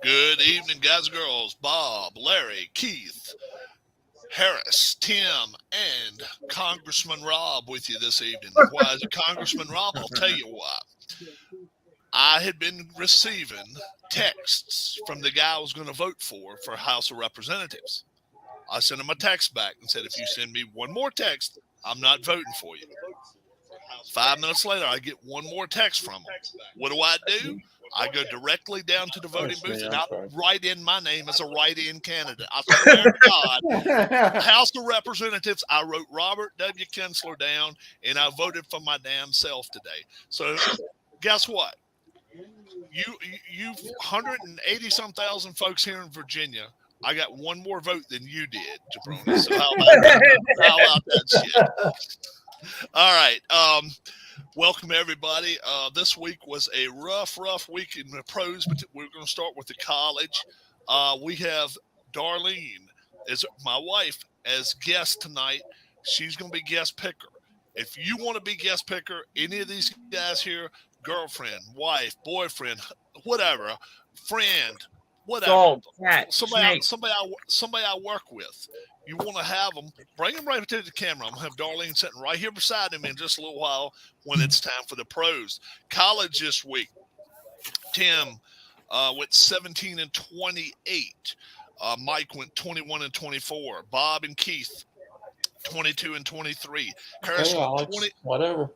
Good evening, guys and girls. Bob, Larry, Keith, Harris, Tim, and Congressman Rob with you this evening. Why is it Congressman Rob? I'll tell you why. I had been receiving texts from the guy I was going to vote for House of Representatives. I sent him a text back and said, if you send me one more text, I'm not voting for you. 5 minutes later, I get one more text from him. What do? I go directly down to the voting booth and I write in my name as a write-in candidate. I swear to God, House of Representatives, I wrote Robert W. Kinsler down, and I voted for my damn self today. So guess what? You 180-some thousand folks here in Virginia, I got one more vote than you did, Jabroni. So how about that shit? All right. Welcome, everybody. This week was a rough week in the pros, but we're going to start with the college. We have Darlene, as my wife, as guest tonight. She's going to be guest picker. If you want to be guest picker, any of these guys here, girlfriend, wife, boyfriend, whatever, friend, whatever, dog, cat, somebody I work with. You want to have them, bring them right to the camera. I'm going to have Darlene sitting right here beside him in just a little while when it's time for the pros. College this week, Tim went 17 and 28. Mike went 21 and 24. Bob and Keith, 22 and 23. Harris went 20. Whatever.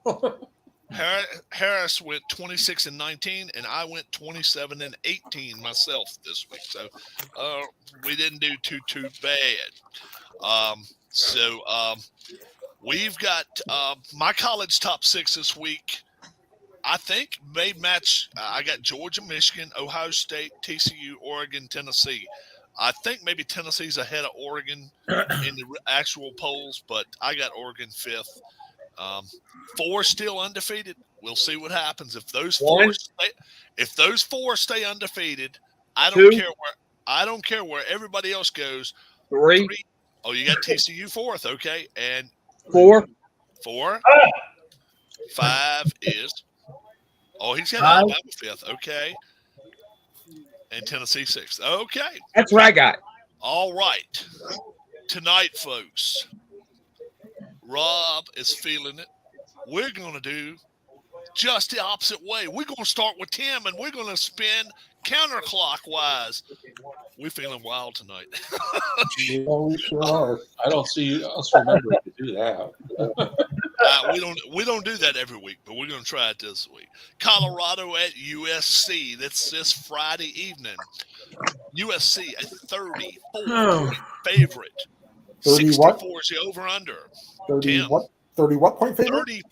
Harris went 26 and 19, and I went 27 and 18 myself this week. So we didn't do too bad. We've got my college top six this week. I think may match. I got Georgia, Michigan, Ohio State, TCU, Oregon, Tennessee. I think maybe Tennessee's ahead of Oregon in the actual polls, but I got Oregon fifth. 4 still undefeated. We'll see what happens if those four stay undefeated. I don't care where everybody else goes. 3. Oh, you got TCU fourth, okay, and 4. 5 is. Oh, he's got Alabama fifth, okay, and Tennessee sixth, okay. That's what I got. All right, tonight, folks. Rob is feeling it. We're going to do just the opposite way. We're going to start with Tim, and we're going to spin counterclockwise. We're feeling wild tonight. Yeah, we sure are. I don't see us remembering to do that. We don't do that every week, but we're going to try it this week. Colorado at USC. That's this Friday evening. USC a 34-point favorite. 64 is the over-under. 30 what point favorite?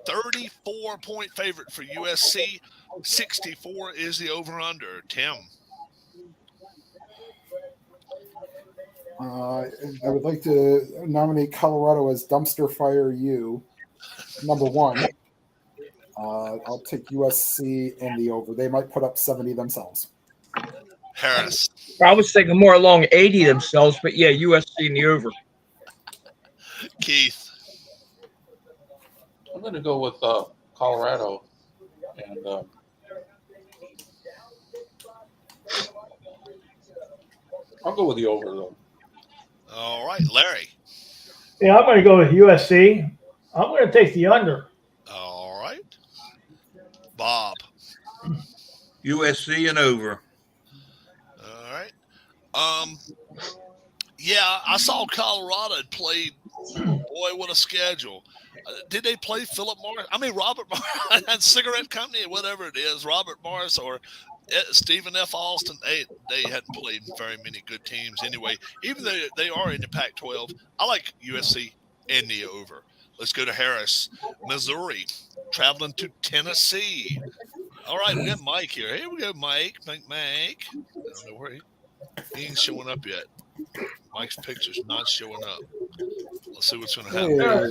34-point favorite for USC. 64 is the over-under. Tim. I would like to nominate Colorado as Dumpster Fire U, number 1. I'll take USC in the over. They might put up 70 themselves. Harris. I was thinking more along 80 themselves, but yeah, USC in the over. Keith. I'm going to go with Colorado, and I'll go with the over, though. All right, Larry. Yeah, I'm going to go with USC. I'm going to take the under. All right. Bob. USC and over. All right. Yeah, I saw Colorado had played. Boy, what a schedule. Did they play Philip Morris? I mean, Robert Morris and Cigarette Company, whatever it is, Robert Morris or Stephen F. Austin. They hadn't played very many good teams anyway. Even though they are in the Pac-12, I like USC and the over. Let's go to Harris, Missouri, traveling to Tennessee. All right, we got Mike here. Here we go, Mike. Mike. I don't know where he ain't showing up yet. Mike's picture's not showing up. Let's see what's going to happen. There.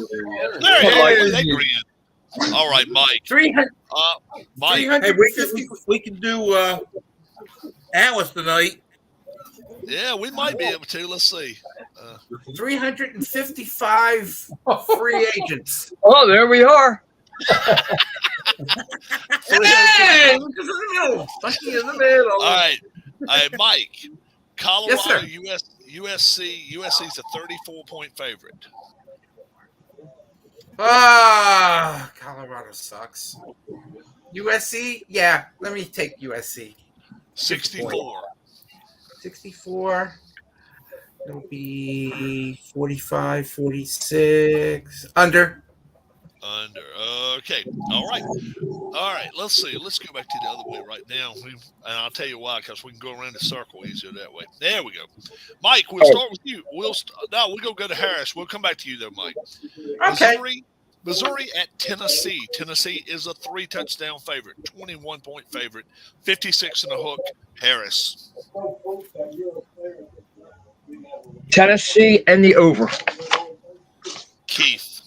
All right, Mike. 300. Mike. Hey, we can do Alice tonight. Yeah, we might be able to. Let's see. 355 free agents. Oh, there we are. Hey, look in the middle. All right. Hey, Mike, Colorado, Yes, USC. USC's a 34-point favorite. Colorado sucks. USC? Yeah, let me take USC. 64. 64. It'll be 45, 46. Under. Under. Okay. All right. All right. Let's see. Let's go back to the other way right now. And I'll tell you why, because we can go around the circle easier that way. There we go. Mike, we'll start with you. We'll go to Harris. We'll come back to you though, Mike. Okay. Missouri at Tennessee. Tennessee is a 3-touchdown favorite, 21-point favorite, 56 and a hook. Harris. Tennessee and the over. Keith.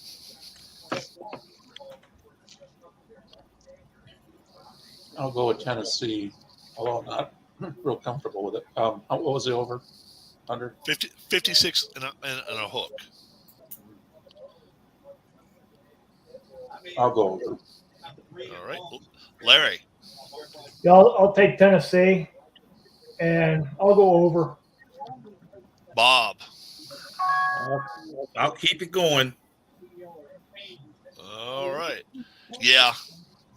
I'll go with Tennessee, although I'm not real comfortable with it. What was the over? Under? 56 and a hook. I'll go over. All right. Larry. Yeah, I'll take Tennessee, and I'll go over. Bob. I'll keep it going. All right. Yeah,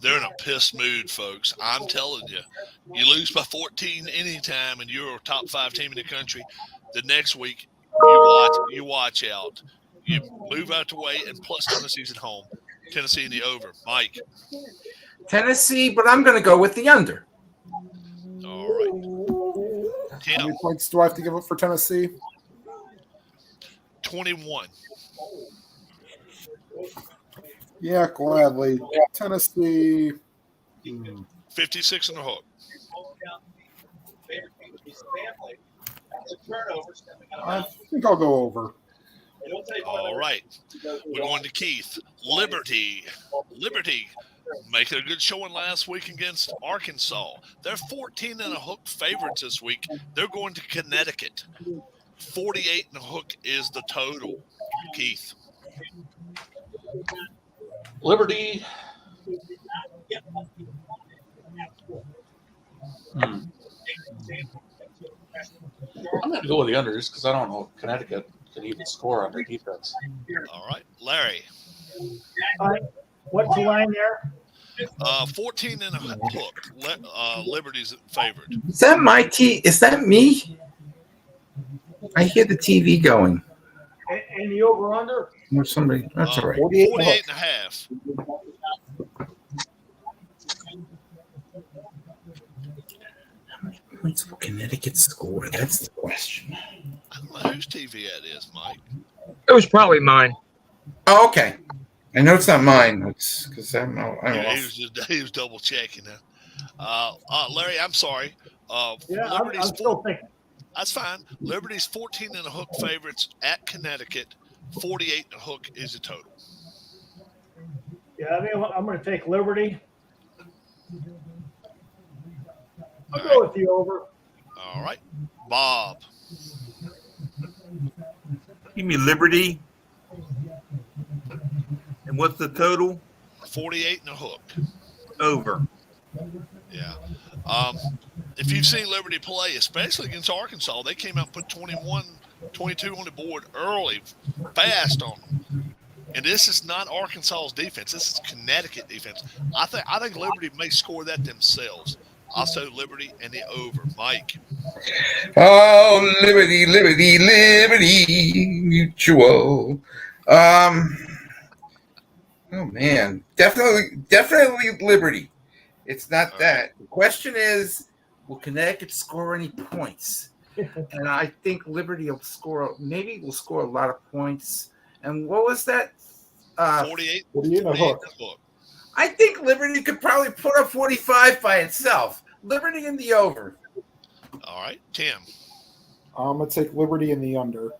they're in a pissed mood, folks. I'm telling you. You lose by 14 anytime and you're a top 5 team in the country. The next week, you watch out. You move out the way, and plus Tennessee's at home. Tennessee in the over. Mike. Tennessee, but I'm going to go with the under. All right. How Tim. many points do I have to give up for Tennessee? 21. Yeah, gladly. Tennessee. 56 and a hook. I think I'll go over. All right. We're going to Keith. Liberty making a good showing last week against Arkansas. They're 14 and a hook favorites this week. They're going to Connecticut. 48 and a hook is the total. Keith. Liberty. I'm going to go with the under just because I don't know if Connecticut can even score on their defense. All right. Larry. What's the line there? 14 and a hook. Liberty's favored. Is that my Is that me? I hear the TV going. And the over under? Or somebody. That's all right. 48 and a half. How many points will Connecticut score? That's the question. I don't know whose TV that is, Mike. It was probably mine. Oh, okay. I know it's not mine. It's because I He was double checking it. Larry, I'm sorry. I'm Liberty's still thinking. That's fine. Liberty's 14 and a hook favorites at Connecticut. 48 and a hook is the total. Yeah, I think I'm going to take Liberty. I'll All go right. with the over. All right. Bob. Give me Liberty. And what's the total? 48 and a hook. Over. Yeah. If you've seen Liberty play, especially against Arkansas, they came out and put 21, 22 on the board early, fast on them. And this is not Arkansas's defense. This is Connecticut defense. I think Liberty may score that themselves. Also, Liberty and the over. Mike. Oh, Liberty, Liberty, Liberty Mutual. Oh man, definitely Liberty. It's not that. The question is, will Connecticut score any points? And I think Liberty will score. Maybe will score a lot of points. And what was that? 48 and a hook. I think Liberty could probably put up 45 by itself. Liberty in the over. All right. Tim. I'm going to take Liberty in the under.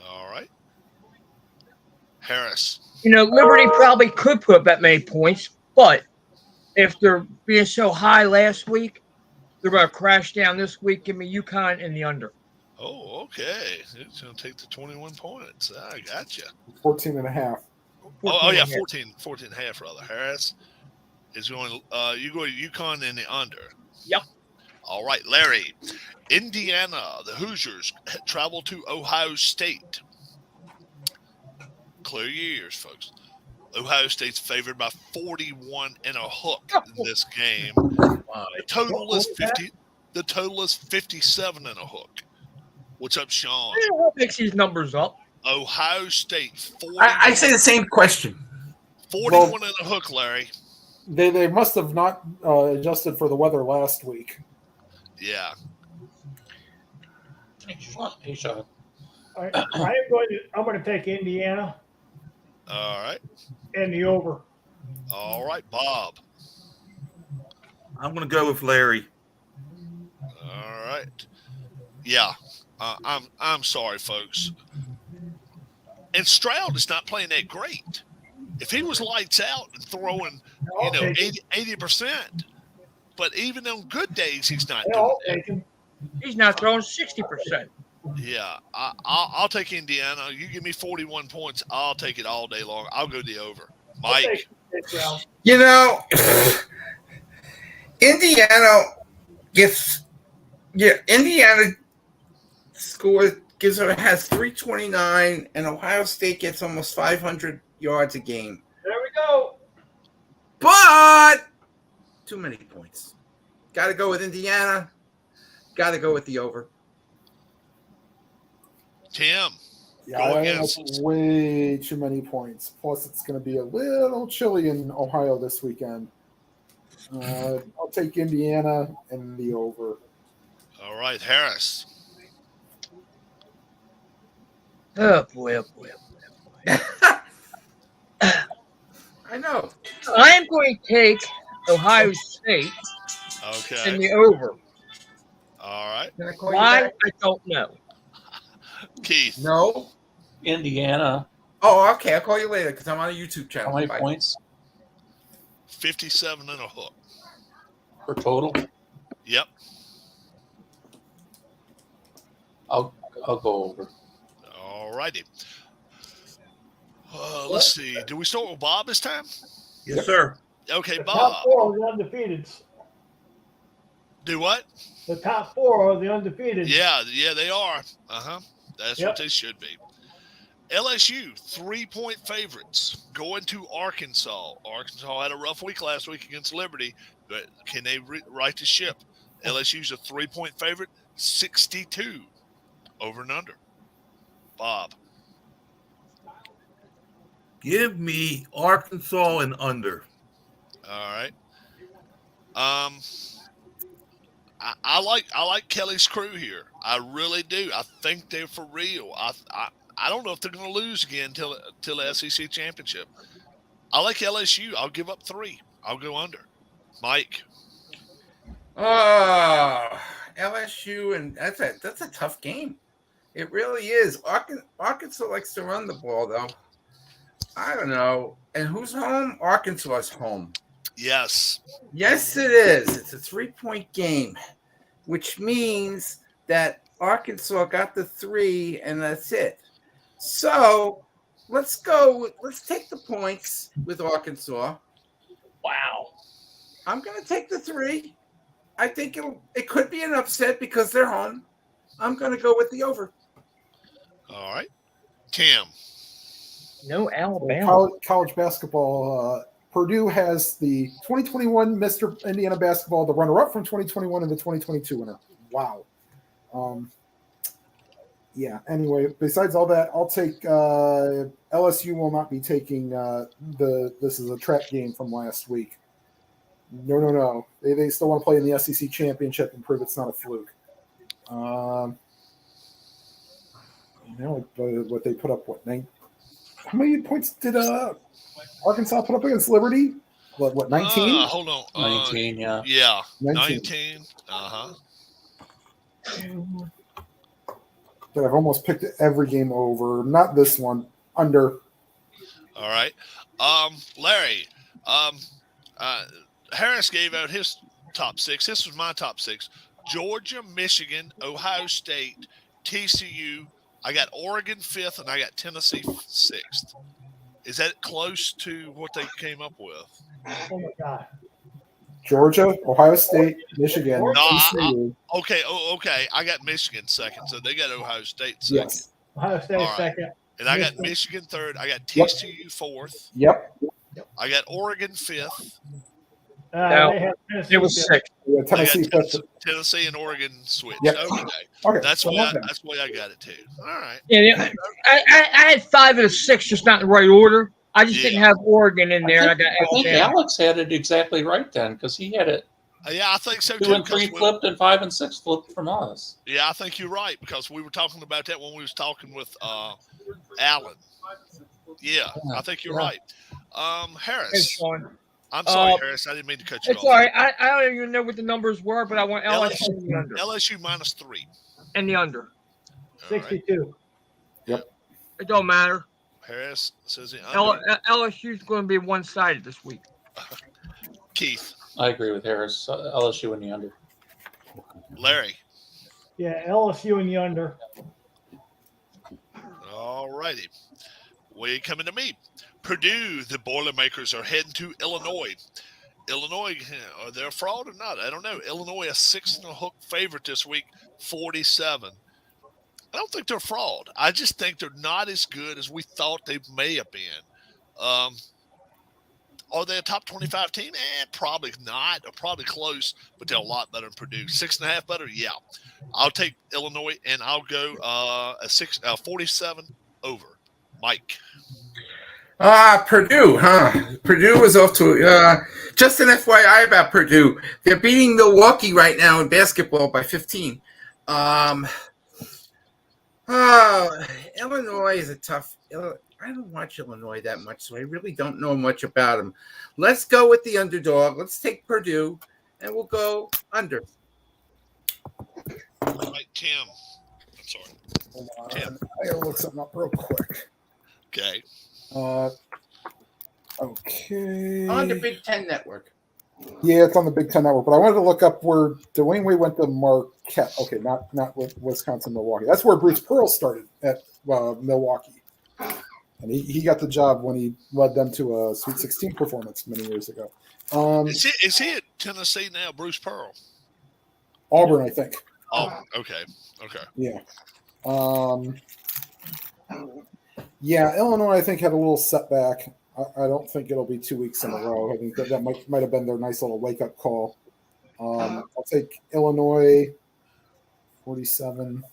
All right. Harris. Liberty probably could put up that many points, but if they're being so high last week, they're going to crash down this week. Give me UConn in the under. Oh, okay. It's going to take the 21 points. I got you. 14 and a half. Oh yeah, 14 and a half, rather. Harris is going, you go to UConn in the under. Yep. All right, Larry. Indiana, the Hoosiers travel to Ohio State. Clear your ears, folks. Ohio State's favored by 41 and a hook in this game. The total is 50. The total is 57 and a hook. What's up, Sean? What makes these numbers up? Ohio State 41. I say the same question. 41 and a hook, Larry. They must have not adjusted for the weather last week. Yeah. Hey, Sean. I'm going to take Indiana All right. and the over. All right, Bob. I'm going to go with Larry. All right. Yeah. I'm sorry, folks. And Stroud is not playing that great. If he was lights out and throwing, 80%, but even on good days, he's not doing that. He's not throwing 60%. Yeah, I'll take Indiana. You give me 41 points, I'll take it all day long. I'll go the over. Mike. You know, Indiana has 329, and Ohio State gets almost 500 yards a game. There we go. But too many points. Got to go with Indiana. Got to go with the over. Tim. Yeah, I think that's way too many points. Plus, it's going to be a little chilly in Ohio this weekend. I'll take Indiana and the over. All right, Harris. Oh, boy. I know. I'm going to take Ohio State Okay. and the over. All right. Why? I don't know. Keith. No. Indiana. Oh, okay. I'll call you later because I'm on a YouTube channel. How many Bye. points 57 and a hook. per total? Yep. I'll go over. All righty. Let's see. Do we start with Bob this time? Yes, sir. Okay, The Bob. top four are the undefeateds. Do what? The top four are the undefeated. Yeah, they are. That's Yep. what they should be. LSU, 3-point favorites, going to Arkansas. Arkansas had a rough week last week against Liberty, but can they right the ship? LSU's a 3-point favorite, 62 over and under. Bob. Give me Arkansas and under. All right. I like Kelly's crew here. I really do. I think they're for real. I don't know if they're going to lose again till the SEC championship. I like LSU. I'll give up 3. I'll go under. Mike. LSU, and that's a tough game. It really is. Arkansas likes to run the ball, though. I don't know. And who's home? Arkansas is home. Yes. Yes, it is. It's a 3-point game, which means that Arkansas got the 3, and that's it. So let's go. Let's take the points with Arkansas. Wow. I'm going to take the 3. I think it could be an upset because they're home. I'm going to go with the over. All right. Tim. No Alabama. College basketball. Purdue has the 2021 Mr. Indiana basketball, the runner-up from 2021 and the 2022 winner. Wow. Yeah. Anyway, besides all that, I'll take LSU will not be taking this is a trap game from last week. No. They still want to play in the SEC championship and prove it's not a fluke. What they put up, how many points did Arkansas put up against Liberty? What 19? Hold on. 19, yeah. Yeah. 19. 19. Uh-huh. But I've almost picked every game over. Not this one. Under. All right. Larry, Harris gave out his top 6. This was my top 6. Georgia, Michigan, Ohio State, TCU. I got Oregon 5th, and I got Tennessee 6th. Is that close to what they came up with? Oh, my God. Georgia, Ohio State, Michigan. No, TCU. Okay. Oh, okay. I got Michigan second, so they got Ohio State second. Yes. Ohio State All right. second. And I got Michigan. Michigan third. I got Yep. TCU fourth. Yep. I got Oregon fifth. No, They have Tennessee It was fifth. 6. Yeah, I got Tennessee fifth. Tennessee and Oregon switched. Yep. Okay. Okay. That's so the way not bad. that's the way I got it too. All right. Yeah, I had 5 of the 6, just not in the right order. I just didn't have Oregon in there. I and I think got Alabama. Alex had it exactly right then, because he had it Yeah, I think so 2 too. and 3 'cause we- flipped and 5 and 6 flipped from us. Yeah, I think you're right because we were talking about that when we was talking with Alan. Yeah, I think you're right. It's Harris. fine. I'm sorry, Harris. I didn't mean to cut you It's off. all right. I don't even know what the numbers were, but I want LSU in the under. LSU -3. And the under. All right. 62. It don't matter. Harris says the under. LSU's going to be one-sided this week. Keith, I agree with Harris. LSU in the under. Larry. Yeah, LSU in the under. All righty. We coming to me. Purdue, the Boilermakers are heading to Illinois. Illinois, are they a fraud or not? I don't know. Illinois, a 6-and-a-hook favorite this week, 47. I don't think they're a fraud. I just think they're not as good as we thought they may have been. Are they a top 25 team? Probably not. They're probably close, but they're a lot better than Purdue. 6.5 better? Yeah. I'll take Illinois, and I'll go a 47 over. Mike. Purdue, huh? Purdue was off to just an FYI about Purdue. They're beating Milwaukee right now in basketball by 15. Illinois is a tough. I don't watch Illinois that much, so I really don't know much about them. Let's go with the underdog. Let's take Purdue, and we'll go under. All right, Tim. I'm sorry. Hold on. Tim. I gotta look something up real quick. Okay. Okay. On the Big Ten Network. Yeah, it's on the Big Ten Network, but I wanted to look up where Dwayne Wade went to Marquette. Okay, not with Wisconsin, Milwaukee. That's where Bruce Pearl started at Milwaukee, and he got the job when he led them to a Sweet 16 performance many years ago. Is he at Tennessee now, Bruce Pearl? Auburn, I think. Oh, okay. Okay. Yeah. Yeah, Illinois, I think, had a little setback. I don't think it'll be 2 weeks in a row. I think that might have been their nice little wake-up call. I'll take Illinois, 47.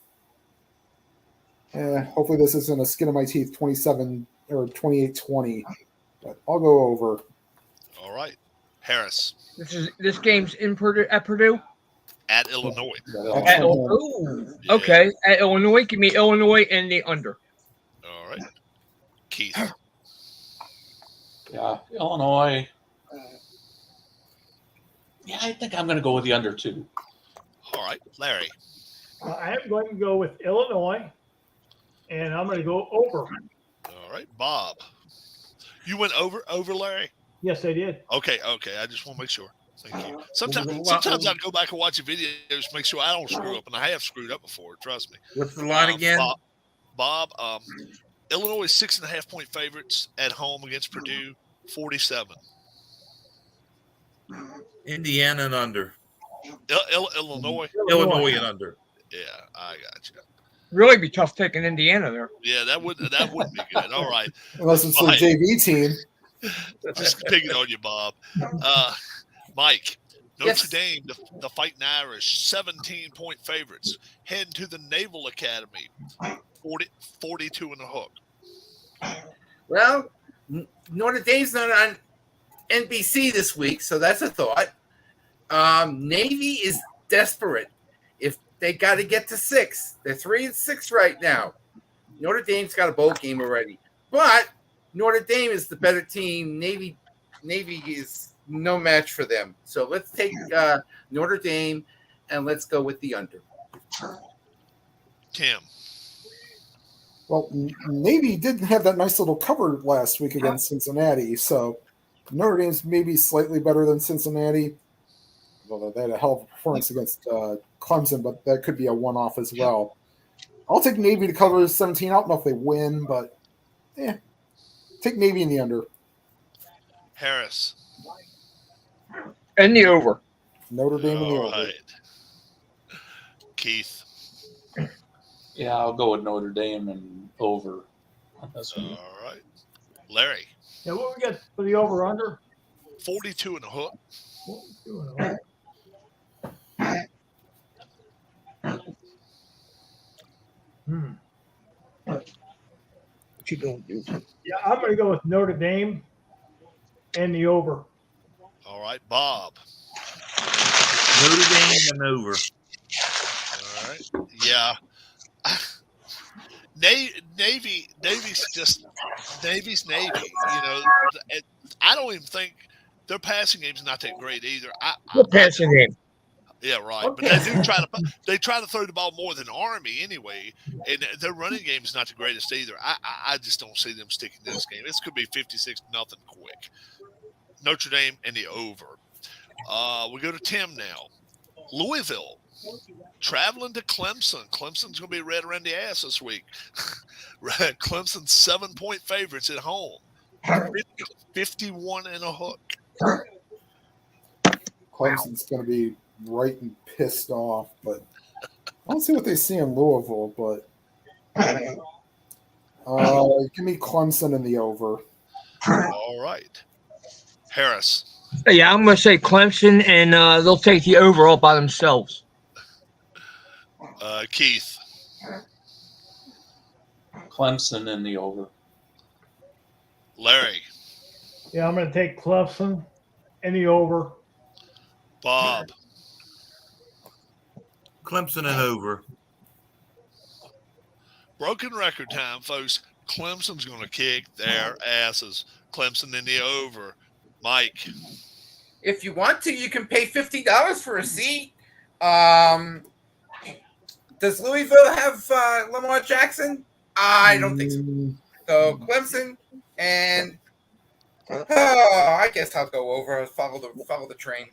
Hopefully this isn't a skin of my teeth, 27 or 28-20. But I'll go over. All right. Harris. This game's in Purdue at Purdue. At Illinois. At, okay, at Illinois. Give me Illinois and the under. All right. Keith. Yeah, Illinois. Yeah, I think I'm going to go with the under too. All right. Larry. I am going to go with Illinois, and I'm going to go over. All right. Bob. You went over, Larry? Yes, I did. Okay. I just want to make sure. Thank you. Sometimes I go back and watch the videos to make sure I don't screw up, and I have screwed up before. Trust me. What's the line again? Bob, Illinois 6.5-point favorites at home against Purdue, 47. Indiana and under. Illinois. Illinois and under. Yeah, I got you. Really be tough taking Indiana there. Yeah, that would be good. All right. Unless it's a Mike. JV team. Just picking on you, Bob. Mike, Notre Yes. Dame, the Fighting Irish, 17-point favorites, heading to the Naval Academy, 42 and a hook. Well, Notre Dame's not on NBC this week, so that's a thought. Navy is desperate. If they got to get to 6, they're 3-6 right now. Notre Dame's got a bowl game already, but Notre Dame is the better team. Navy is no match for them. So let's take Notre Dame and let's go with the under. Tim. Well, Navy did have that nice little cover last week against Cincinnati, so Notre Dame's maybe slightly better than Cincinnati. Although they had a hell of a performance against Clemson, but that could be a one-off as well. I'll take Navy to cover 17. I don't know if they win, but take Navy in the under. Harris. And the over. Notre Dame in the All over. right. Keith. Yeah, I'll go with Notre Dame and over on this one. All right. Larry. Yeah, what we got for the over under? 42 and a hook. What you gonna do? Yeah, I'm going to go with Notre Dame and the over. All right. Bob. Notre Dame and over. All right. Yeah. Navy's just Navy's Navy. You know, I don't even think their passing game's not that great either. Good passing game. Yeah, right. But they try to throw the ball more than Army anyway, and their running game is not the greatest either. I just don't see them sticking to this game. This could be 56-0 quick. Notre Dame and the over. We go to Tim now. Louisville traveling to Clemson. Clemson's going to be red around the ass this week. Clemson's 7-point favorites at home. 51 and a hook. Clemson's going to be right and pissed off, but I don't see what they see in Louisville. But give me Clemson in the over. All right. Harris. Yeah, I'm going to say Clemson, and they'll take the over all by themselves. Keith. Clemson in the over. Larry. Yeah, I'm going to take Clemson and the over. Bob. Clemson and over. Broken record time, folks. Clemson's going to kick their asses. Clemson in the over. Mike. If you want to, you can pay $50 for a seat. Does Louisville have Lamar Jackson? I don't think so. So Clemson and I guess I'll go over. Follow the train.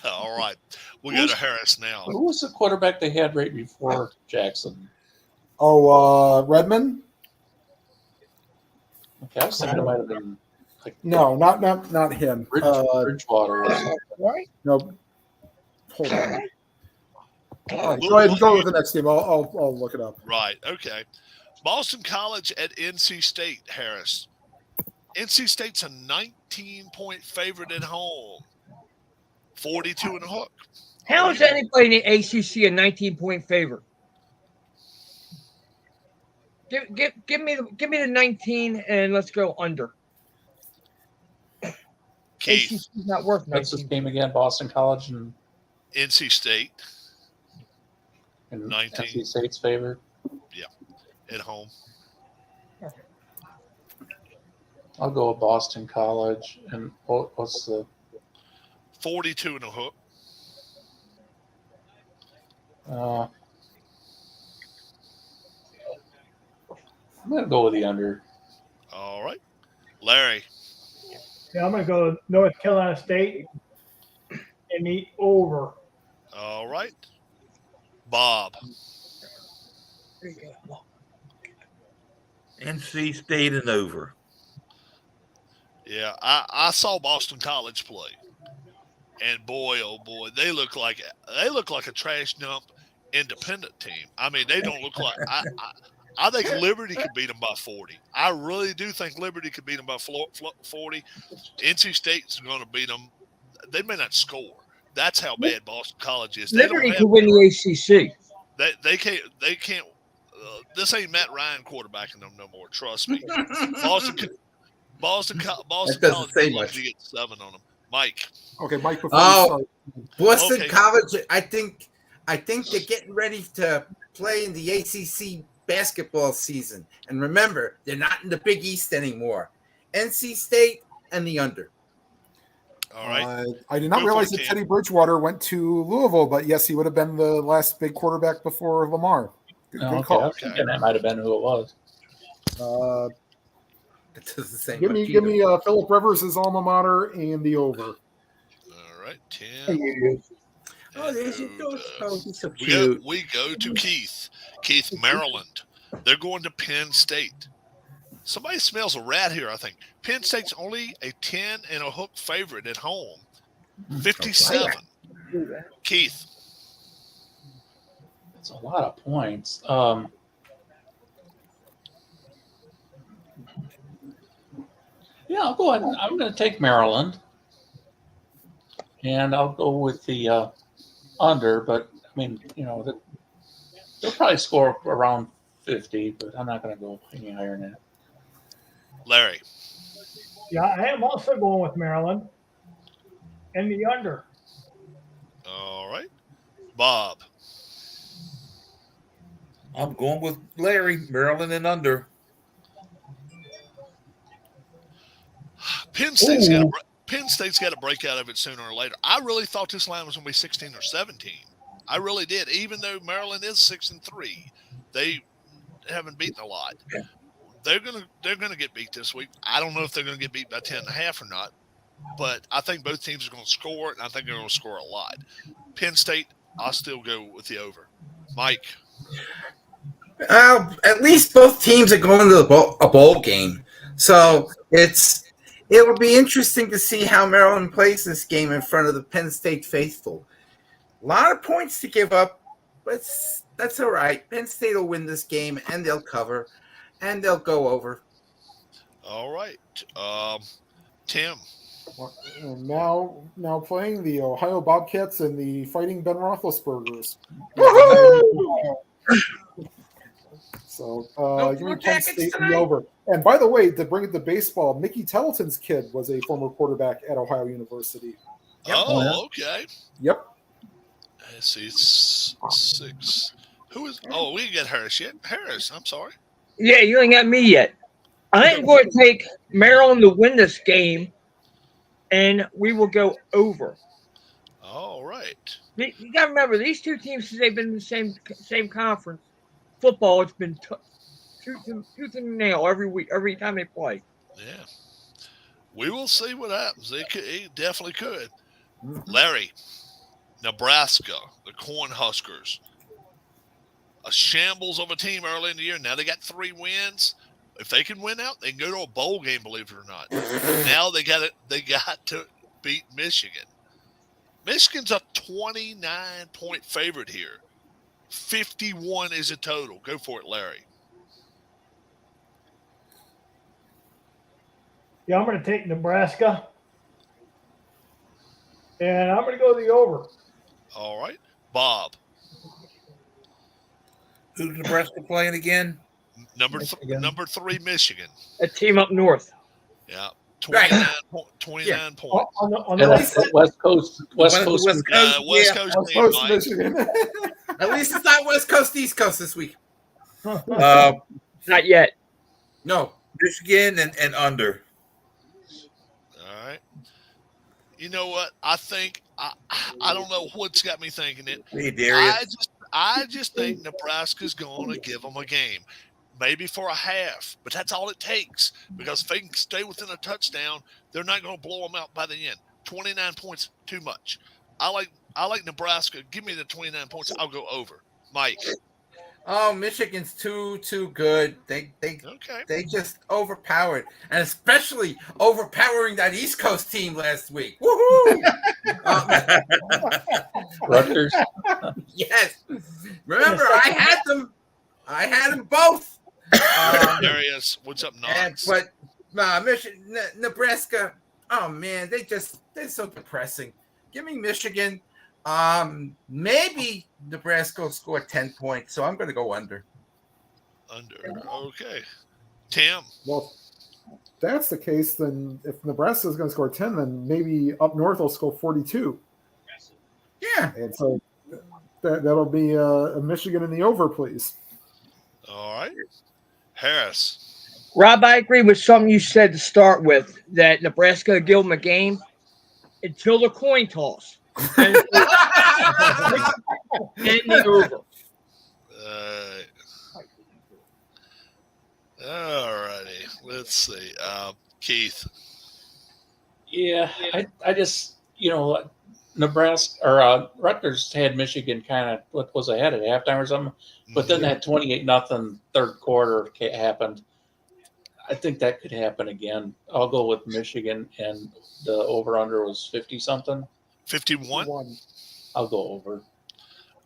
All right. We'll go to Harris now. Who was the quarterback they had right before Jackson? Oh, Redmond? Okay, I was thinking it might have been like No, not him. Bridgewater. Or something. No. Hold on. All right, go ahead and go with the next team. I'll look it up. Right. Okay. Boston College at NC State, Harris. NC State's a 19-point favorite at home. 42 and a hook. How is anybody in the ACC a 19-point favorite? Give me the 19 and let's go under. Keith. ACC's not worth What's this 19. game again? Boston College and NC State 19. 19. NC State's favorite. At home. I'll go with Boston College. And what's the 42 and a hook. I'm going to go with the under. All right. Larry. Yeah, I'm going to go North Carolina State and the over. All right. Bob. NC State and over. Yeah, I saw Boston College play, and boy, oh boy, they look like a trash dump independent team. I mean, they don't look like. I think Liberty could beat them by 40. I really do think Liberty could beat them by 40. NC State's going to beat them. They may not score. That's how bad Boston College is. Liberty could win the ACC. They can't. This ain't Matt Ryan quarterbacking them no more. Trust me. Boston College say is lucky much. to get 7 on them. Mike. Okay, Mike. Before you start, Boston Okay. College. I think they're getting ready to play in the ACC basketball season. And remember, they're not in the Big East anymore. NC State and the under. All right. I did not Go for realize it, that Tim. Teddy Bridgewater went to Louisville, but yes, he would have been the last big quarterback before Lamar. Good Okay, I call. was thinking that might have been who it was. It doesn't say Give much me either. Philip Rivers' alma mater and the over. All right. Tim. Oh, there's your and ghost. over. Oh, he's so cute. We go to Keith. Keith, Maryland. They're going to Penn State. Somebody smells a rat here, I think. Penn State's only a 10 and a hook favorite at home. 57. Keith. That's a lot of points. Yeah, I'll go ahead. I'm going to take Maryland, and I'll go with the under. But I mean, they'll probably score around 50, but I'm not going to go any higher than that. Larry. Yeah, I am also going with Maryland and the under. All right. Bob. I'm going with Larry, Maryland and under. Penn State's got to break out of it sooner or later. I really thought this line was going to be 16 or 17. I really did. Even though Maryland is 6-3, they haven't beaten a lot. They're gonna get beat this week. I don't know if they're going to get beat by 10.5 or not, but I think both teams are going to score, and I think they're going to score a lot. Penn State, I'll still go with the over. Mike. At least both teams are going to a bowl game, so it will be interesting to see how Maryland plays this game in front of the Penn State faithful. A lot of points to give up, but that's all right. Penn State will win this game, and they'll cover, and they'll go over. All right. Tim. Now playing the Ohio Bobcats and the Fighting Ben Roethlisbergers. So give me Penn State and the over. And by the way, to bring it to baseball, Mickey Tettleton's kid was a former quarterback at Ohio University. Yep. Oh, okay. Yep. Let's see, it's 6. Who is? Oh, we didn't get Harris yet. Harris, I'm sorry. Yeah, you ain't got me yet. I am going to take Maryland to win this game, and we will go over. All right. You got to remember, these two teams, since they've been in the same conference, football, it's been tooth and nail every time they play. Yeah. We will see what happens. It definitely could. Larry, Nebraska, the Cornhuskers, a shambles of a team early in the year. Now they got 3 wins. If they can win out, they can go to a bowl game, believe it or not. Now they got to beat Michigan. Michigan's a 29-point favorite here. 51 is a total. Go for it, Larry. Yeah, I'm going to take Nebraska, and I'm going to go the over. All right. Bob. Who's Nebraska playing again? Number 3, Michigan. A team up north. Yeah. 29 points. On the West Coast. West Coast team, Michigan. At least it's not West Coast, East Coast this week. Not yet. No. Michigan and under. All right. You know what? I think I don't know what's got me thinking it. Hey, Darius. I just think Nebraska's going to give them a game, maybe for a half, but that's all it takes. Because if they can stay within a touchdown, they're not going to blow them out by the end. 29 points, too much. I like Nebraska. Give me the 29 points. I'll go over. Mike. Oh, Michigan's too good. They just overpowered, and especially overpowering that East Coast team last week. Woohoo! Rutgers. Yes. Remember, I had them both. Darius, what's up, Knox? But Michigan, Nebraska. Oh man, they're so depressing. Give me Michigan. Maybe Nebraska will score 10 points, so I'm going to go under. Okay. Tim. Well, if that's the case, then if Nebraska is going to score 10, then maybe up north will score 42. Yeah. And so that'll be a Michigan in the over, please. All right. Harris. Rob, I agree with something you said to start with, that Nebraska will give them a game until the coin toss. And the over. All righty. Let's see. Keith. Yeah, I just, Nebraska or Rutgers had Michigan kind of what was ahead at halftime or something, but then that 28-0 third quarter happened. I think that could happen again. I'll go with Michigan, and the over/under was 50-something. 51. I'll go over.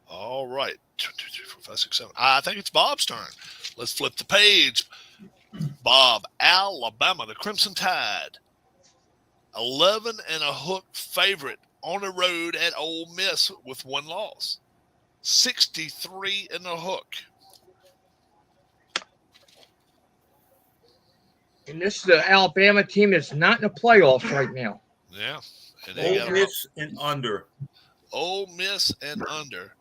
All right. 2, 3, 4, 5, 6, 7. I think it's Bob's turn. Let's flip the page. Bob, Alabama, the Crimson Tide. 11 and a hook favorite on the road at Ole Miss with one loss. 63 and a hook. And this is the Alabama team that's not in the playoffs right now. Yeah. And they Ole got Miss and under. Ole Miss and under.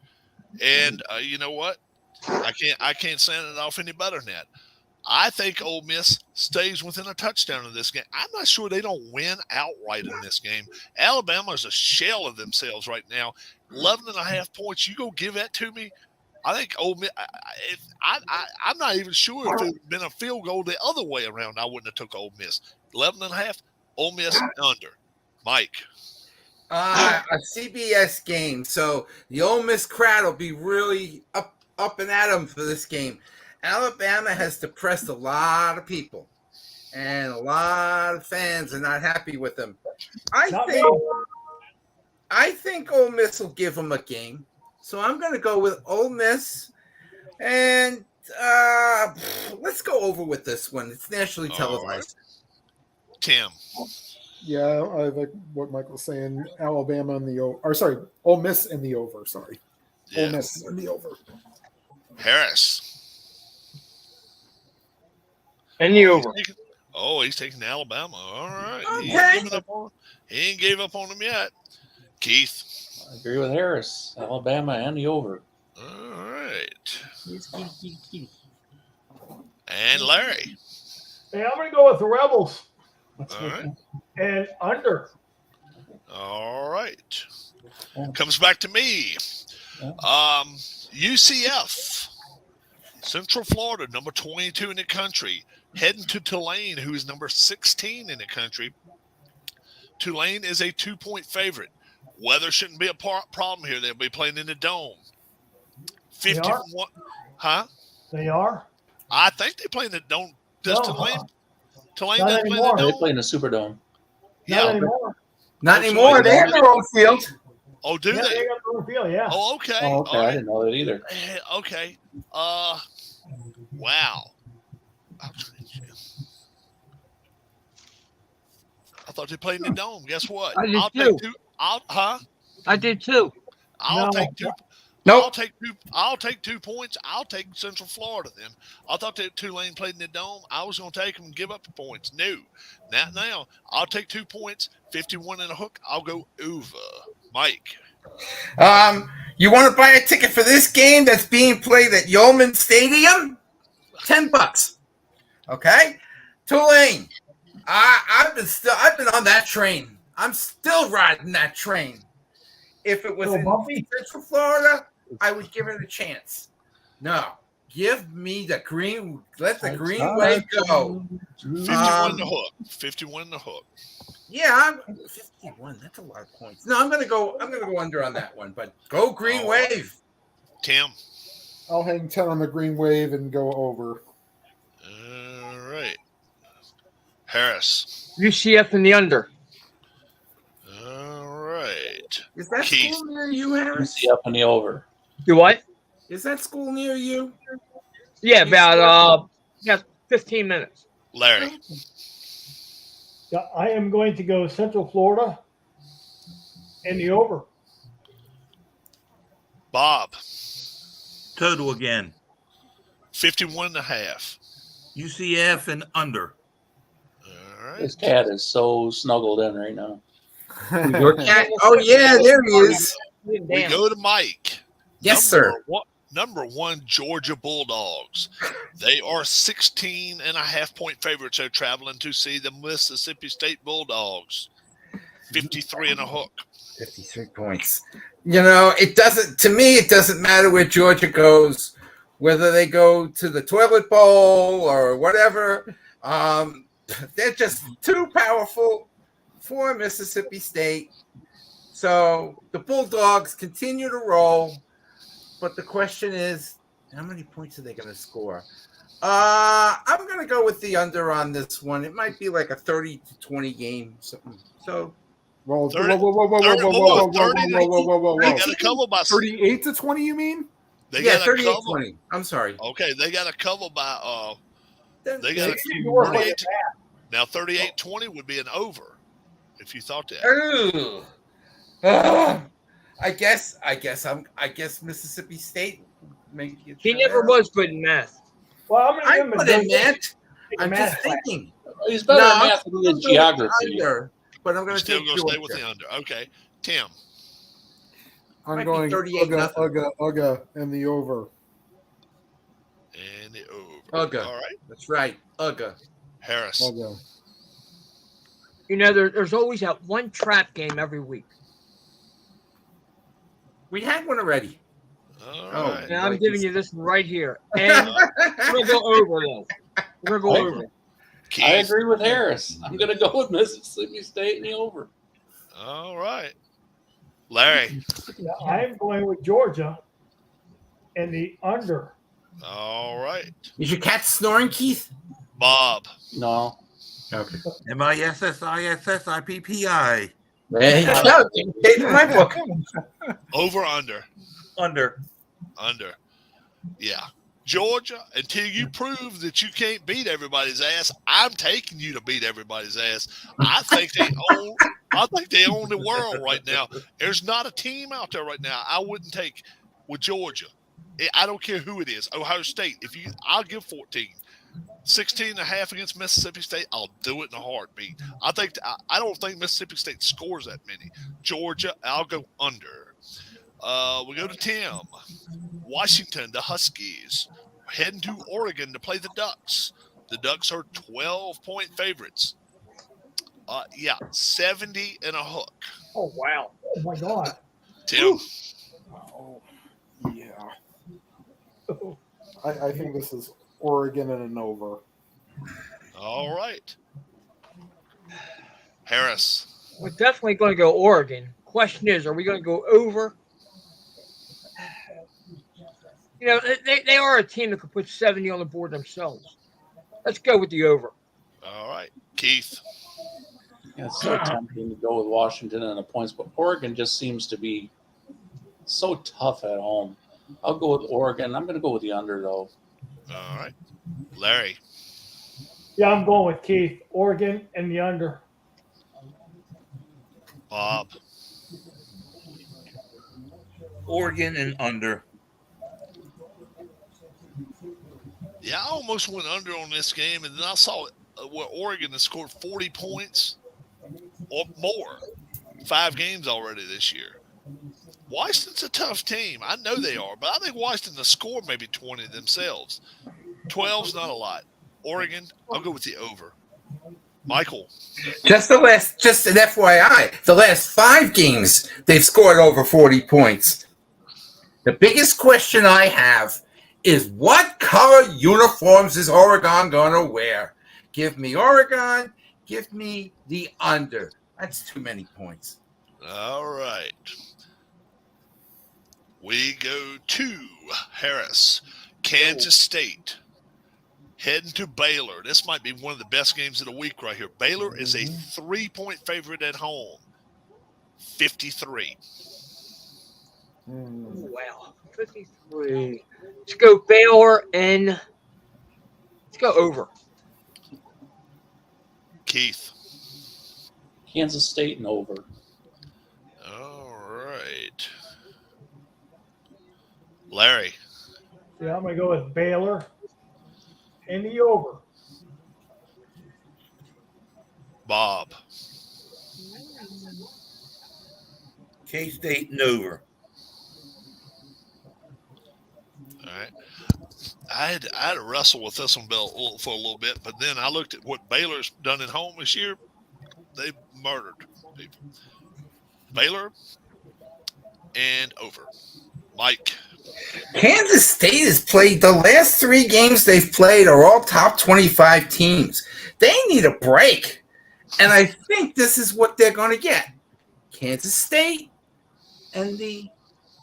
And you know what? I can't send it off any better than that. I think Ole Miss stays within a touchdown in this game. I'm not sure they don't win outright in this game. Alabama's a shell of themselves right now. 11 and a half points. You go give that to me. I think Ole Miss. I'm not even sure if it had been a field goal the other way around, I wouldn't have took Ole Miss. 11 and a half. Ole Miss under. Mike. A CBS game, so the Ole Miss crowd will be really up and at them for this game. Alabama has depressed a lot of people, and a lot of fans are not happy with them. I think Ole Miss will give them a game, so I'm going to go with Ole Miss, and let's go over with this one. It's nationally televised. Right. Tim. Yeah, I like what Michael's saying. Alabama and the Ole Miss and the over. Sorry, Yeah. Ole Miss and the over. Harris. And the over. He's taking Alabama. All right. Okay. He ain't gave up on them yet. Keith. I agree with Harris. Alabama and the over. All right. And Larry. Hey, I'm going to go with the Rebels All right. and under. All right. Comes back to me. UCF, Central Florida, number 22 in the country, heading to Tulane, who is number 16 in the country. Tulane is a 2-point favorite. Weather shouldn't be a problem here. They'll be playing in the Dome. 51. Huh? They are? I think they play in the Dome. Does Tulane Not doesn't play in anymore. the They Dome? play in the Superdome. Yeah. Not anymore. Not anymore. They have their own field. Oh, do Yeah, they? they got their own field, yeah. Oh, okay. Oh, okay. All I right. didn't know that either. Okay. Wow. I thought they played in the Dome. Guess what? I did I'll too. take two. I did too. I'll No. take two. Nope. I'll take 2 points. I'll take Central Florida then. I thought that Tulane played in the Dome. I was going to take them and give up the points. No. Not now. I'll take 2 points. 51 and a hook. I'll go over. Mike. You want to buy a ticket for this game that's being played at Yeoman Stadium? $10. Okay, Tulane. I've been on that train. I'm still riding that train. If it was Little in bumpy? Central Florida, I would give it a chance. No, give me the green. Let the green wave go. 51 the hook. 51 the hook. Yeah, I'm 51. That's a lot of points. No, I'm gonna go under on that one. But go green wave. Tim. I'll hang 10 on the green wave and go over. All right. Harris. UCF and the under. All right. Is that Keith. school near you, Harris? UCF and the over. Do what? Is that school near you? Yeah, about 15 minutes. Larry. Yeah, I am going to go Central Florida and the over. Bob. Total again. 51 and a half. UCF and under. All right. This cat is so snuggled in right now. Your cat. Oh yeah, there he is. We go to Mike. Yes, sir. Number one, Georgia Bulldogs. They are 16 and a half point favorites. They're traveling to see the Mississippi State Bulldogs. 53 and a hook. 53 points. You know, it doesn't matter where Georgia goes, whether they go to the toilet bowl or whatever. They're just too powerful for Mississippi State. So the Bulldogs continue to roll. But the question is, how many points are they going to score? I'm going to go with the under on this one. It might be like a 30-20 game. So Whoa, 30 whoa, whoa, whoa, whoa, whoa, 30 whoa, more, whoa, whoa, 30 whoa, whoa, whoa, whoa, They whoa. got a cover by 38 to 20, you mean? they Yeah, got a cover. 38-20. I'm sorry. Okay, they got a cover by they got You a need to work on 38. your math. Now 38-20 would be an over if you thought that. Ooh. I guess Mississippi State make you. He never was good in math. Well, I'm going to I give him a put in good that. take a I'm math just class. thinking. He's better No, at math than he is geography. Under, but I'm You're going to still take going to stay with Georgia. the under. Okay, Tim. I'm Might be going 38 Ugga, and the over. And the over. Ugga. All right, That's right. Ugga. Harris. Ugga. You know, there's always that one trap game every week. We had one already. All Oh. right. And I'm Like giving this- you this right here. And we're going to go over, though. We're going to go over. Keith. I agree with Harris. I'm going to go with Mississippi State and the over. All right, Larry. Now, I'm going with Georgia and the under. All right, Is your cat snoring, Keith? Bob. No. Okay. MISSISSIPPI. There you go. Take my book. Over under. Under. Under. Yeah. Georgia, until you prove that you can't beat everybody's ass, I'm taking you to beat everybody's ass. I think they own the world right now. There's not a team out there right now I wouldn't take with Georgia. I don't care who it is. Ohio State. I'll give 14. 16.5 against Mississippi State, I'll do it in a heartbeat. I don't think Mississippi State scores that many. Georgia, I'll go under. We go to Tim. Washington, the Huskies, heading to Oregon to play the Ducks. The Ducks are 12-point favorites. 70 and a hook. Oh, wow. Oh, my God. Tim. Oh, yeah. I think this is Oregon and an over. All right. Harris. We're definitely going to go Oregon. Question is, are we going to go over? You know, they are a team that could put 70 on the board themselves. Let's go with the over. All right. Keith. Yeah, it's so tempting to go with Washington and the points, but Oregon just seems to be so tough at home. I'll go with Oregon. I'm going to go with the under, though. All right. Larry. Yeah, I'm going with Keith. Oregon and the under. Bob. Oregon and under. Yeah, I almost went under on this game, and then I saw where Oregon has scored 40 points or more. 5 games already this year. Washington's a tough team. I know they are, but I think Washington will score maybe 20 themselves. 12's not a lot. Oregon, I'll go with the over. Michael. Just an FYI, the last 5 games, they've scored over 40 points. The biggest question I have is what color uniforms is Oregon going to wear? Give me Oregon. Give me the under. That's too many points. All right. We go to Harris, Kansas State, heading to Baylor. This might be one of the best games of the week right here. Baylor is a 3-point favorite at home, 53. Wow. 53. Let's go Baylor and let's go over. Keith. Kansas State and over. All right. Larry. Yeah, I'm going to go with Baylor and the over. Bob. K-State and over. All right. I had to wrestle with this one for a little bit, but then I looked at what Baylor's done at home this year. They murdered people. Baylor and over. Mike. Kansas State has played the last 3 games they've played are all top 25 teams. They need a break. And I think this is what they're going to get. Kansas State and the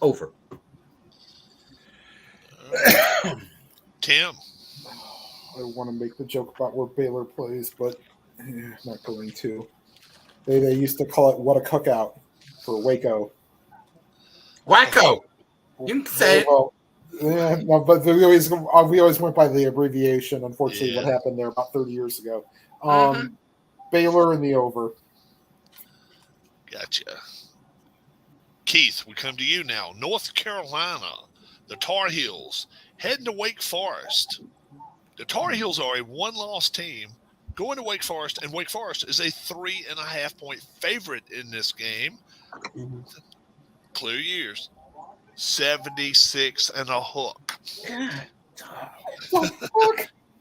over. Tim. I want to make the joke about where Baylor plays, but not going to. They used to call it "What a Cookout" for Waco. Wacko. You can say it. Well, yeah, no, but we always went by the abbreviation. Unfortunately, what happened there about 30 years ago. Baylor in the over. Gotcha. Keith, we come to you now. North Carolina, the Tar Heels heading to Wake Forest. The Tar Heels are a one-loss team going to Wake Forest, and Wake Forest is a 3.5-point favorite in this game. Clear years. 76 and a hook.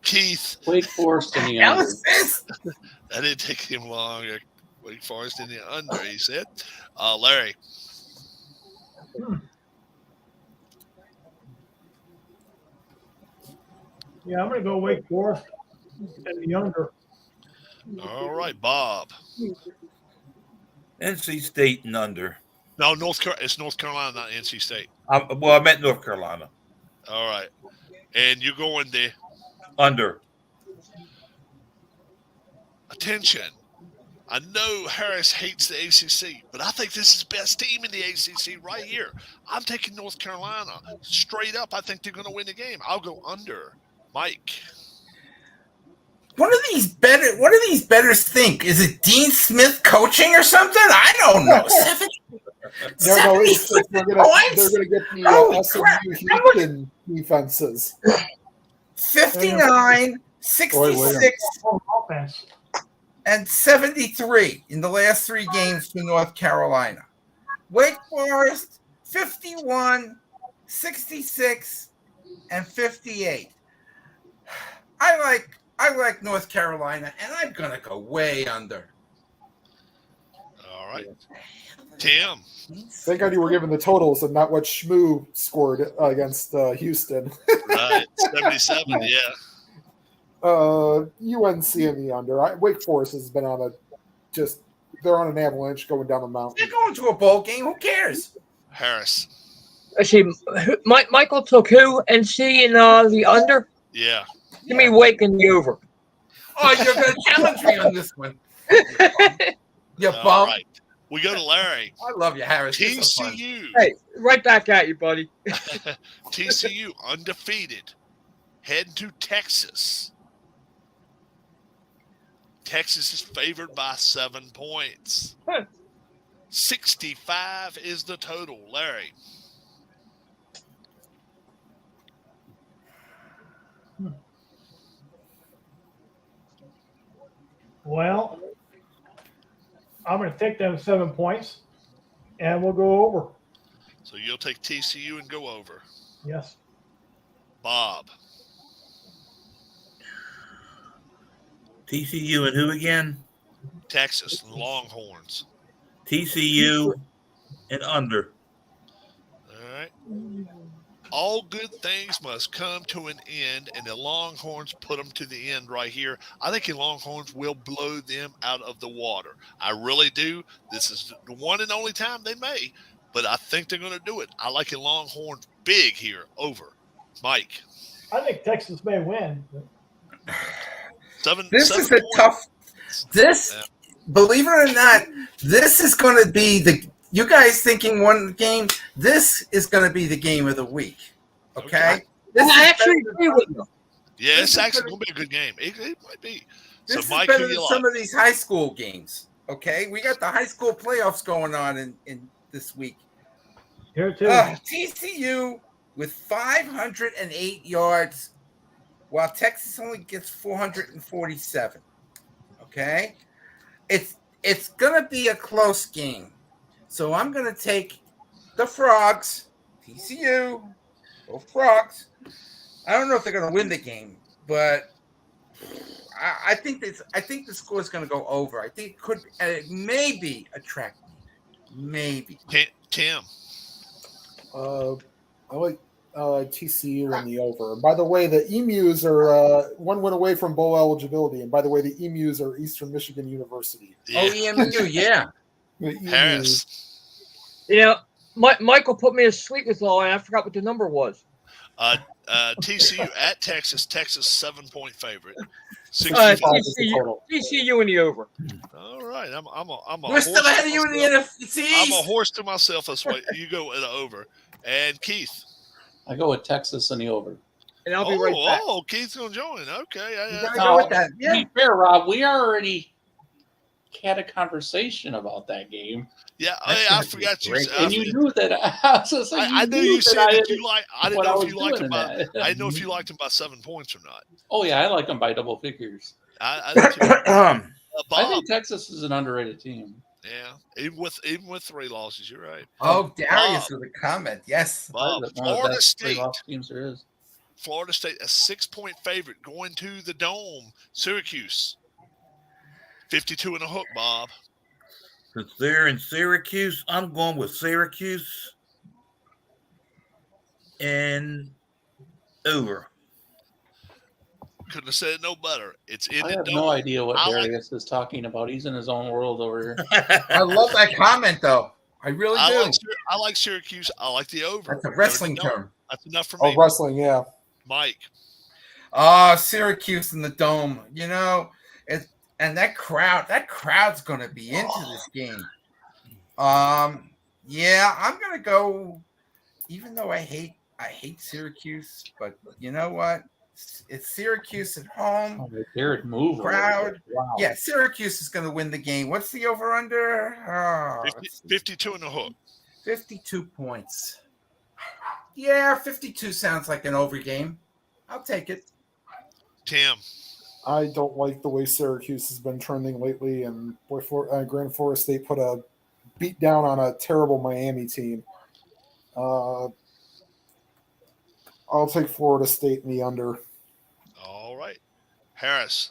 Keith. Wake Forest in the under. That didn't take him long. Wake Forest in the under, he said. Larry. Yeah, I'm going to go Wake Forest and the under. All right, Bob. NC State and under. No, it's North Carolina, not NC State. Well, I meant North Carolina. All right. And you're going there. Under. Attention. I know Harris hates the ACC, but I think this is the best team in the ACC right here. I'm taking North Carolina. Straight up, I think they're going to win the game. I'll go under. Mike. What do these bettors think? Is it Dean Smith coaching or something? I don't know. They're going to get the SMU Houston defenses. 59, 66, and 73 in the last 3 games for North Carolina. Wake Forest, 51, 66, and 58. I like North Carolina, and I'm going to go way under. All right. Tim. Thank God you were given the totals and not what Shmoo scored against Houston. Right. 77, yeah. UNC in the under. Wake Forest has been they're on an avalanche going down the mountain. They're going to a bowl game. Who cares? Harris. Actually, Michael took who? NC in the under? Yeah. Give me Wake in the over. Oh, you're going to challenge me on this one. You bum. All right. We go to Larry. I love you, Harris. TCU. Hey, right back at you, buddy. TCU undefeated. Heading to Texas. Texas is favored by 7 points. 65 is the total. Larry. Well, I'm going to take them 7 points, and we'll go over. So you'll take TCU and go over. Yes. Bob. TCU and who again? Texas Longhorns. TCU and under. All right. All good things must come to an end, and the Longhorns put them to the end right here. I think the Longhorns will blow them out of the water. I really do. This is the one and only time they may, but I think they're going to do it. I like the Longhorns big here, over. Mike. I think Texas may win. This is a tough. Believe it or not, this is going to be you guys thinking one game. This is going to be the game of the week. Okay. I actually agree with you. Yeah, it's actually going to be a good game. It might be. This so, Mike, is better than some of these high school games. Okay, we got the high school playoffs going on in this week. Here too. TCU with 508 yards, while Texas only gets 447. Okay, it's gonna be a close game, so I'm gonna take the Frogs. TCU, go Frogs. I don't know if they're gonna win the game, but I think the score is gonna go over. I think it may be a track meet. Maybe. Tim. I like TCU in the over. And by the way, the Emus are one win away from bowl eligibility. And by the way, the Emus are Eastern Michigan University. Yeah. Oh, EMU, yeah. Harris. Michael put me to sleep with all, and I forgot what the number was. TCU at Texas. Texas 7-point favorite. 65. is the total. TCU in the over. All right. I'm a We're still horse ahead to of you in the myself. NFC I'm a East. horse to myself this way. You go with the over. And Keith. I go with Texas and the over. And I'll be right back. Keith's gonna join. Okay. You gotta Now, go with that. To Yeah. be fair, Rob, we already had a conversation about that game, Yeah, That's I gonna be forgot you. great. and you knew that. I knew you said that you like. I didn't what I know if was you liked doing him in by. that. I didn't know if you liked him by 7 points or not. Oh yeah, I like them by double figures. I did too. I Bob. think Texas is an underrated team. Yeah, even with 3 losses, you're right. Oh, Darius Bob. with a comment. Yes. Bob, One of the Florida best State. three-loss teams there is. Florida State, a 6-point favorite going to the Dome. Syracuse, 52 and a hook. Bob. Since they're in Syracuse, I'm going with Syracuse and over. Couldn't have said it no better. It's in I the have Dome. no idea what I like- Darius is talking about. He's in his own world over here. I love that comment, though. I really do. I like Syracuse. I like the over. That's a wrestling They're in the Dome. term. That's enough for Oh, me. wrestling, yeah. Mike. Syracuse in the Dome. And that crowd's going to be into this game. Yeah, I'm going to go. Even though I hate Syracuse, but you know what? It's Syracuse at home. Oh, Jared move. Crowd. Wow. Yeah, Syracuse is going to win the game. What's the over under? 52 and a hook. 52 points. Yeah, 52 sounds like an over game. I'll take it. Tim. I don't like the way Syracuse has been trending lately, and Grand Forest State put a beat down on a terrible Miami team. I'll take Florida State in the under. All right. Harris.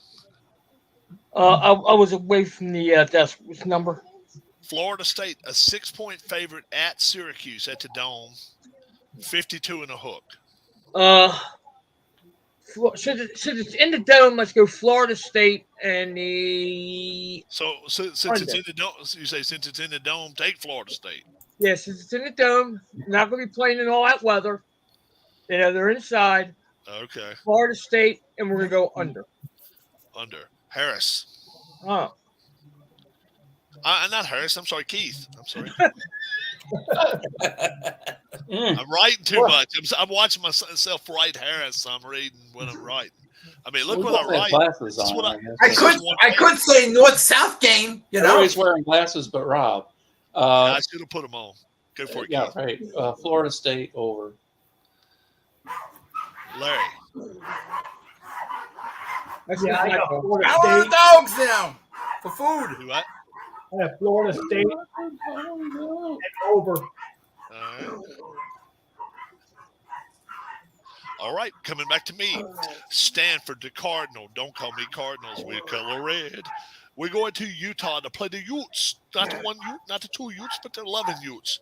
I was away from the desk. Which number? Florida State, a 6-point favorite at Syracuse at the Dome. 52 and a hook. Since it's in the Dome, let's go Florida State and the. So since it's in the Dome, you say since it's in the Dome, take Florida State. Yeah, since it's in the Dome, not going to be playing in all that weather. You know, they're inside. Okay. Florida State, and we're going to go under. Under. Harris. Oh. Not Harris. I'm sorry, Keith. I'm sorry. Mm. I'm writing too much. I'm watching myself write Harris, so I'm reading what I'm writing. I mean, look We what both I have write. glasses This is on, what I guess. I could say North-South game, Everybody's wearing glasses but Rob. I should have put them on. Go for it, Yeah, Keith. right. Florida State over. Larry. That's Yeah, I not got going. Florida I want State. the dogs now for food. Do what? I have Florida State and over. All right, coming back to me. Stanford to Cardinal. Don't call me Cardinals. We're color red. We're going to Utah to play the Utes. Not the 1 Ute, not the 2 Utes, but the 11 Utes.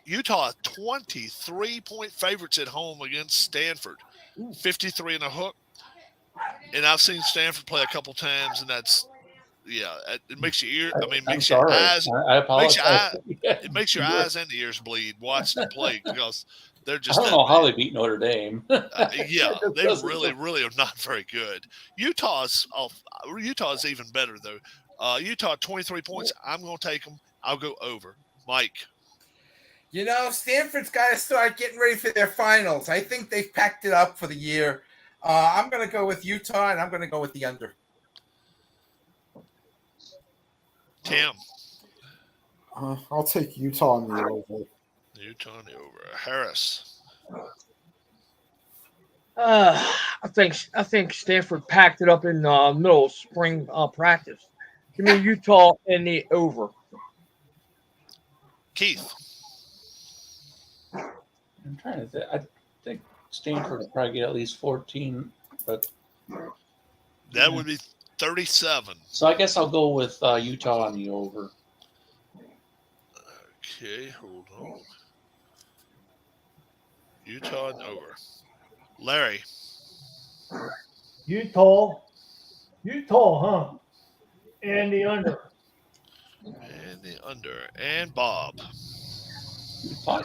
Utah, 23-point favorites at home against Stanford. 53 and a hook. And I've seen Stanford play a couple times, and that's, yeah, it makes your ear. I mean, I'm makes your sorry. eyes. I apologize. It makes your eyes and ears bleed watching them play because they're I just. don't know how they beat Notre Dame. Yeah, they doesn't really are not very good. Utah's even better though. Utah 23 points. I'm going to take them. I'll go over. Mike. Stanford's got to start getting ready for their finals. I think they've packed it up for the year. I'm going to go with Utah, and I'm going to go with the under. Tim. I'll take Utah in the over. Utah on the over. Harris. I think Stanford packed it up in middle of spring practice. Give me Utah in the over. Keith. I'm trying to think. I think Stanford will probably get at least 14, but That would be 37. so I guess I'll go with Utah on the over. Okay, hold on. Utah and over. Larry. Utah, huh? And the under. And the under. And Bob.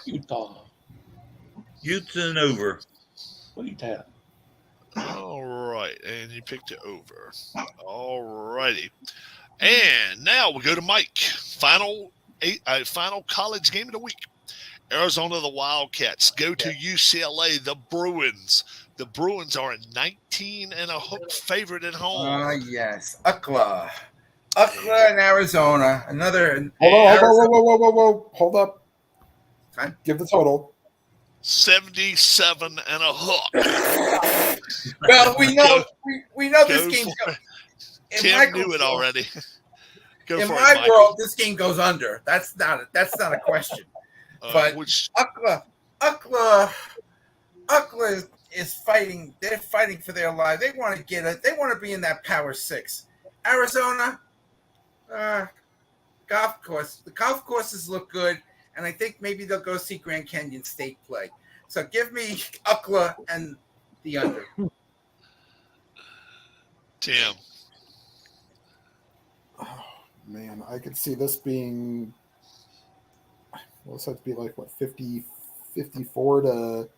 Utah. Utes and over. What do you have? All right, and you picked it over. All righty, and now we go to Mike. Final college game of the week. Arizona, the Wildcats go to UCLA, the Bruins. The Bruins are a 19 and a hook favorite at home. Yes. UCLA in Arizona. Another. Whoa. Hold up. Time. Give the total. 77 and a hook. Well, we know this game. Tim knew it already. Go in for my it, Michael. world, this game goes under. That's not a question. But UCLA is fighting. They're fighting for their life. They want to get it. They want to be in that Power 6. Arizona, golf course. The golf courses look good, and I think maybe they'll go see Grand Canyon State play. So give me UCLA and the under. Tim. Oh, man, I could see this being. Well, this had to be like, what, 54 to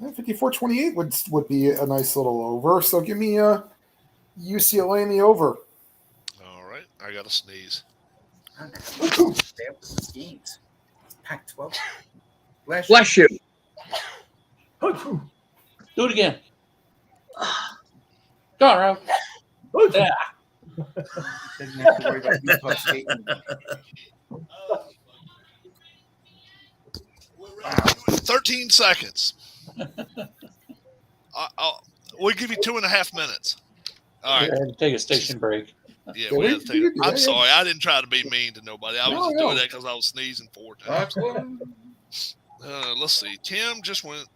54-28 would be a nice little over. So give me UCLA in the over. All right. I got to sneeze. Games. Pac-12. Bless you. Do it again. Go on, Rob. Yeah. Doesn't have to worry about Utah State. Wow. 13 seconds. We'll give you 2.5 minutes. All right. Take a station break. Yeah, we have to take it. I'm sorry. I didn't try to be mean to nobody. I was just doing that because I was sneezing 4 times. Let's see. Tim just went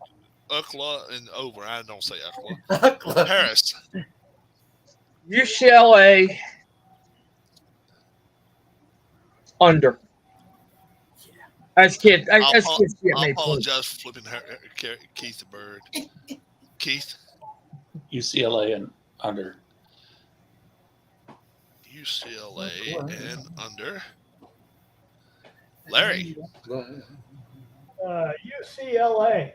UCLA and over. I don't say UCLA. Harris. UCLA under. As kids, I get apologize for flipping Keith the bird. Keith. UCLA and under. UCLA and under. Larry. UCLA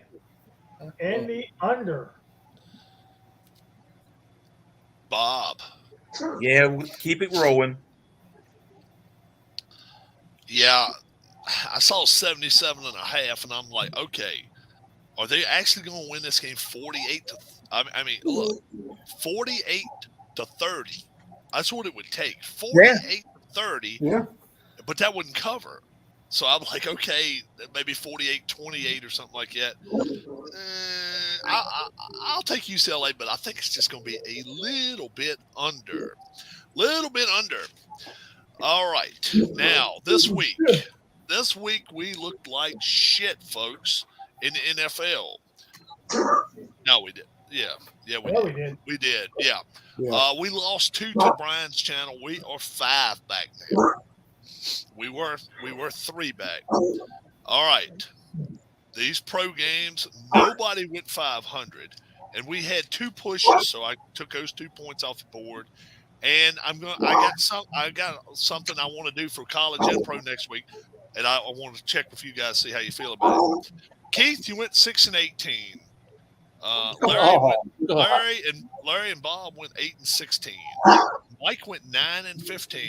and the under. Bob. Yeah, keep it rolling. Yeah, I saw 77 and a half, and I'm like, okay, are they actually going to win this game 48 to? I mean, look, 48 to 30. That's what it would take. 48 to 30. Yeah. But that wouldn't cover. So I'm like, okay, maybe 48-28 or something like that. I'll take UCLA, but I think it's just going to be a little bit under. All right. Now, this week we looked like shit, folks, in the NFL. No, we did. Yeah, we did. Yeah. We lost 2 to Brian's channel. We are 5 back now. We were 3 back. All right. These pro games, nobody went 500, and we had 2 pushes, so I took those 2 points off the board. And I got something I want to do for college and pro next week, and I want to check with you guys, see how you feel about it. Keith, you went 6 and 18. Larry and Bob went 8 and 16. Mike went 9 and 15.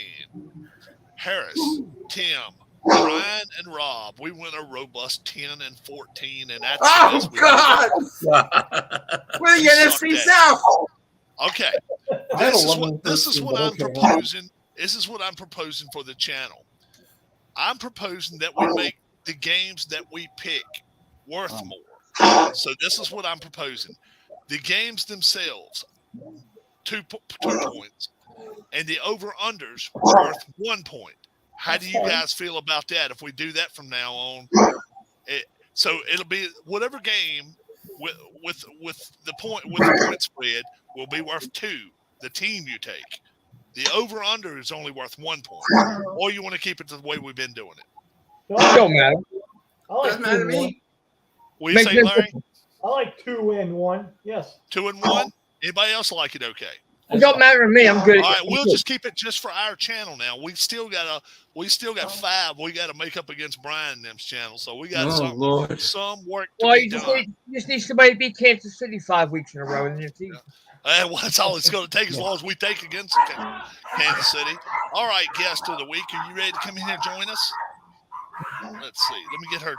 Harris, Tim, Brian, and Rob, we went a robust 10 and 14, and that's God! We're the NFC South. Okay, this is what I'm proposing. This is what I'm proposing for the channel. I'm proposing that we make the games that we pick worth more. So this is what I'm proposing. The games themselves, 2 points, and the over-unders worth 1 point. How do you guys feel about that if we do that from now on? So it'll be whatever game with the point spread will be worth 2. The team you take. The over-under is only worth 1 point. Or you want to keep it the way we've been doing it? Don't matter. Doesn't matter to me. What do you say, Larry? I like 2 and 1. Yes. 2 and 1. Anybody else like it? Okay. It don't matter to me. I'm good. All right, we'll just keep it just for our channel now. We still got 5 we got to make up against Brian and them's channel, so we got some work to Well, be done. you just need somebody to beat Kansas City 5 weeks in a row, and it's easy. Well, that's all it's going to take as long as we take against Kansas City. All right, guest of the week, are you ready to come in here and join us? Let's see. Let me get her.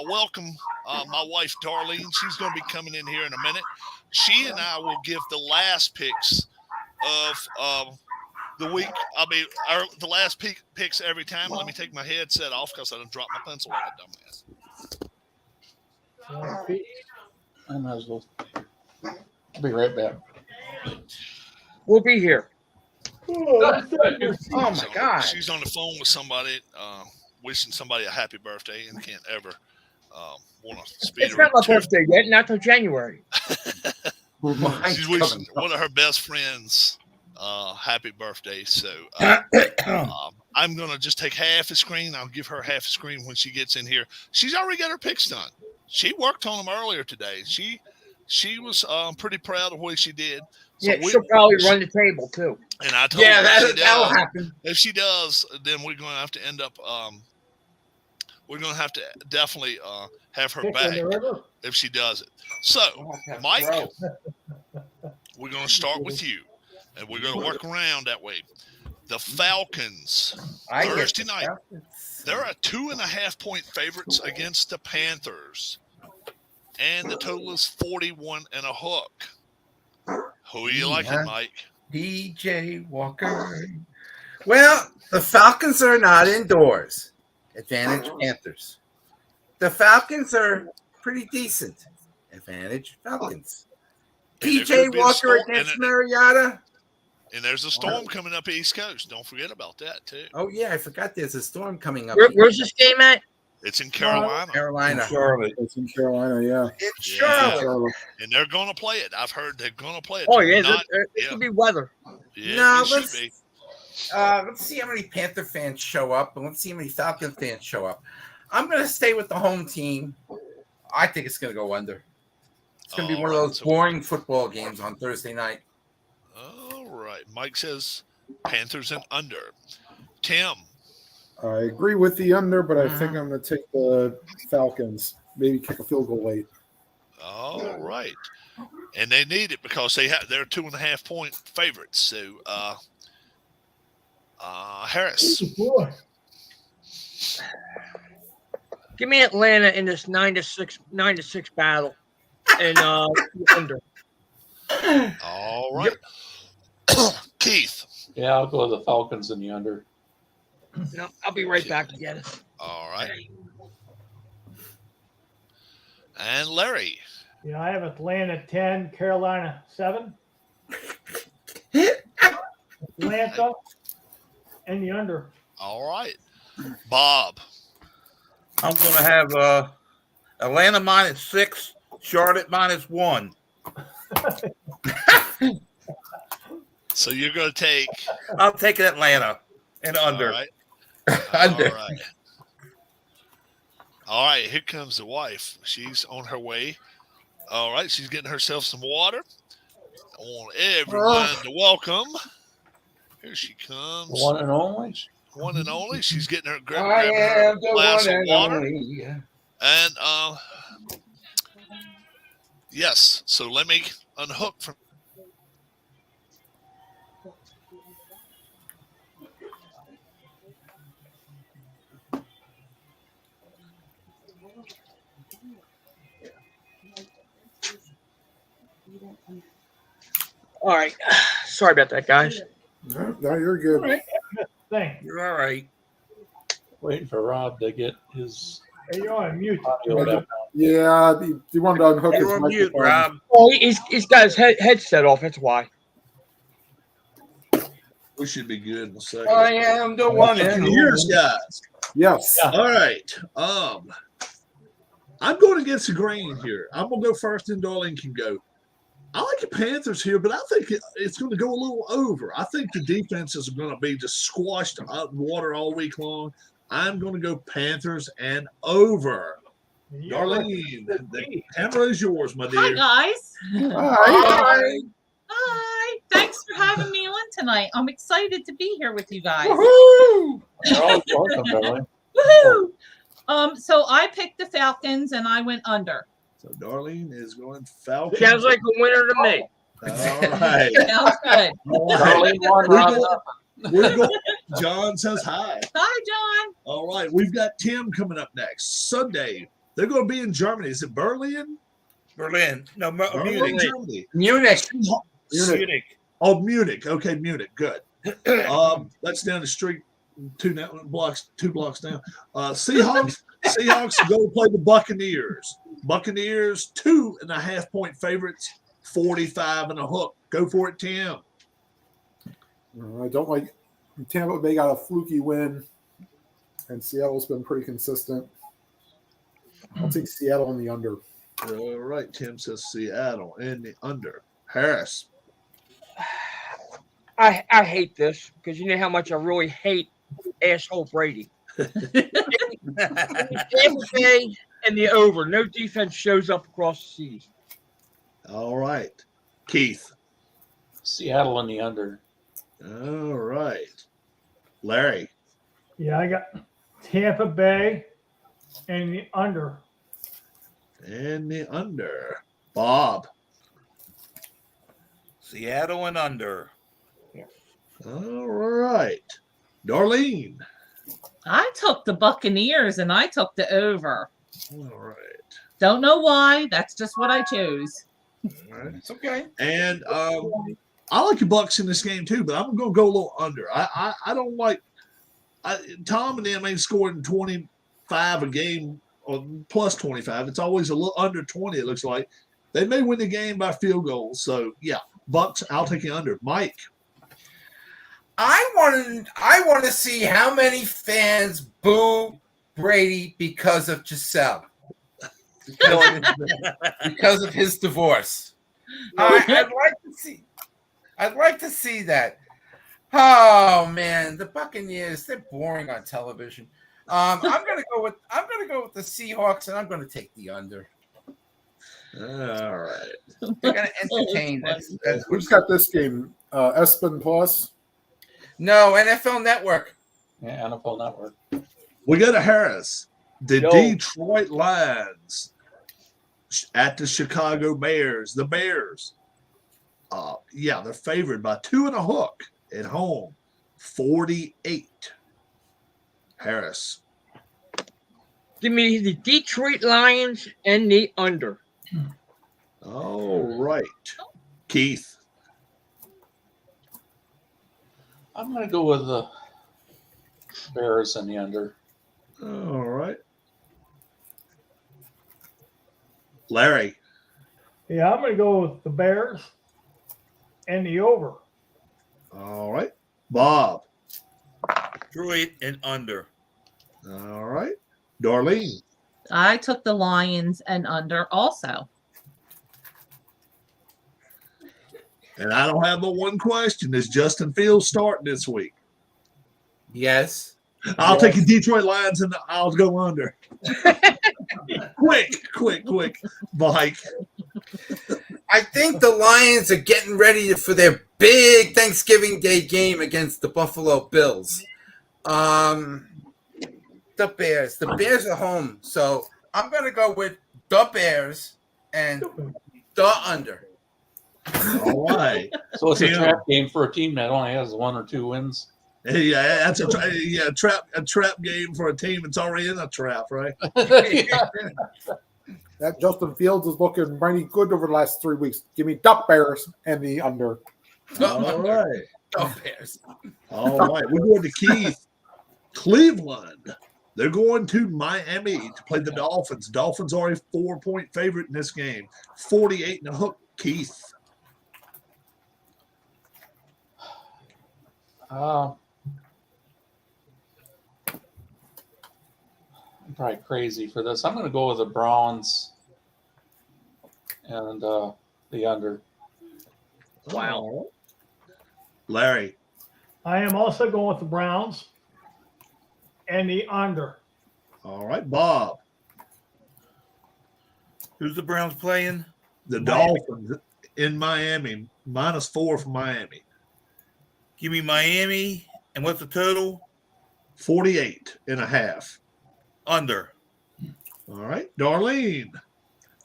Welcome, my wife, Darlene. She's going to be coming in here in a minute. She and I will give the last picks of the week. The last picks every time. Let me take my headset off because I done dropped my pencil on it, dumbass. I might as well. I'll be right back. We'll be here. Oh my God! She's on the phone with somebody, wishing somebody a happy birthday, and can't ever want to speed. It's not my birthday yet, not till January. She's wishing one of her best friends happy birthday. So I'm gonna just take half a screen. I'll give her half a screen when she gets in here. She's already got her picks done. She worked on them earlier today. She was pretty proud of what she did. So she'll probably run the table too. And I told her that'll happen. If she does, then we're going to have to end up. We're going to have to definitely have her back if she does it. So, Mike, we're going to start with you, and we're going to work around that way. The Falcons Thursday night. They're a 2.5-point favorites against the Panthers. And the total is 41 and a hook. Who are you liking, Mike? DJ Walker. Well, the Falcons are not indoors. Advantage Panthers. The Falcons are pretty decent. Advantage Falcons. DJ Walker against Mariota. And there's a storm coming up East Coast. Don't forget about that, too. Oh, yeah, I forgot there's a storm coming up. Where's this game at? It's in Carolina. Charlotte. It's in Carolina, yeah. It's Charlotte. And they're going to play it. I've heard they're going to play it. Oh, yeah. It could be weather. Yeah, let's see how many Panther fans show up, and let's see how many Falcon fans show up. I'm going to stay with the home team. I think it's going to go under. It's going to be one of those boring football games on Thursday night. All right. Mike says Panthers and under. Tim. I agree with the under, but I think I'm going to take the Falcons. Maybe kick a field goal late. All right. And they need it because they're 2.5-point favorites. So, Harris. Give me Atlanta in this 9-6 battle, and under. All right. Keith. Yeah, I'll go with the Falcons in the under. No, I'll be right back again. All right. And Larry. Yeah, I have Atlanta 10, Carolina 7. Atlanta and the under. All right. Bob. I'm going to have Atlanta -6, Charlotte -1. So you're going to take. I'll take Atlanta and under. All right. Under. All right. Here comes the wife. She's on her way. All right. She's getting herself some water. I want everyone to welcome. Here she comes. The one and only. One and only. She's getting her grabbing her glass of water. And yes. So let me unhook from. All right. Sorry about that, guys. No, you're good. All right. Thing. You're all right. Waiting for Rob to get his Hey, you're on mute. audio down. Yeah, he wanted to unhook his You're on mute, microphone. Rob. Oh, he's got his headset off. That's why. We should be good in a second. I am the one Can and you hear us, guys? Yes. Yeah. All right. I'm going against the grain here. I'm going to go first, and Darlene can go. I like the Panthers here, but I think it's going to go a little over. I think the defenses are going to be just squashed out in water all week long. I'm going to go Panthers and over. Darlene, the camera is yours, my dear. Hi, guys. Hi. Hi. Thanks for having me on tonight. I'm excited to be here with you guys. You're always welcome, Darlene. Woohoo! So I picked the Falcons and I went under. So Darlene is going Falcons. Sounds like a winner to me. All right. Sounds good. All right. Darlene won, We're Rob going- nothing. We're going. John says hi. Hi, John. All right. We've got Tim coming up next. Sunday. They're going to be in Germany. Is it Berlin? Berlin. No, Berlin, Munich. Germany. Munich. Munich. Oh, Munich. Okay, Munich. Good. That's down the street, two blocks down. Seahawks go to play the Buccaneers. Buccaneers 2.5 point favorites, 45 and a hook. Go for it, Tim. I don't like Tampa Bay got a fluky win, and Seattle's been pretty consistent. I'll take Seattle in the under. All right, Tim says Seattle in the under. Harris. I hate this because you know how much I really hate asshole Brady. Tampa Bay and the over. No defense shows up across the seas. All right, Keith. Seattle in the under. All right, Larry. Yeah, I got Tampa Bay and the under. And the under. Bob. Seattle and under. All right, Darlene. I took the Buccaneers and I took the over. All right. Don't know why. That's just what I chose. All right. It's okay. And I like the Bucks in this game too, but I'm going to go a little under. I don't like Tom and them ain't scoring 25 a game or plus 25. It's always a little under 20. It looks like they may win the game by field goals. So yeah, Bucks. I'll take the under. Mike. I want to see how many fans boo Brady because of Giselle, because of his divorce. I'd like to see that. Oh man, the Buccaneers, they're boring on television. I'm gonna go with the Seahawks, and I'm gonna take the under. All right. They're gonna entertain. Who's got this game? Espen Plus. No, NFL Network. Yeah, NFL Network. We go to Harris. The Yo. Detroit Lions at the Chicago Bears. The Bears. They're favored by 2.5 at home. 48. Harris. Give me the Detroit Lions and the under. All right. Keith. I'm going to go with the Bears in the under. All right. Larry. Yeah, I'm going to go with the Bears and the over. All right. Bob. Detroit and under. All right. Darlene. I took the Lions and under also. And I don't have but one question. Is Justin Fields starting this week? Yes. I'll take the Detroit Lions and I'll go under. Quick, Mike. I think the Lions are getting ready for their big Thanksgiving Day game against the Buffalo Bills. The Bears are home, so I'm going to go with the Bears and the under. All right. So it's a Tim. trap game for a team that only has 1 or 2 wins. Yeah, that's a trap game for a team that's already in a trap, right? That Justin Fields is looking mighty good over the last 3 weeks. Give me the Bears and the under. All right. The Bears. All right. We're going to Keith. Cleveland. They're going to Miami to play the Dolphins. Dolphins are a 4-point favorite in this game. 48 and a hook. Keith. I'm probably crazy for this. I'm going to go with the Browns and the under. Wow. Larry. I am also going with the Browns and the under. All right. Bob. Who's the Browns playing? The Dolphins in Miami. -4 for Miami. Give me Miami. And what's the total? 48.5. Under. All right. Darlene.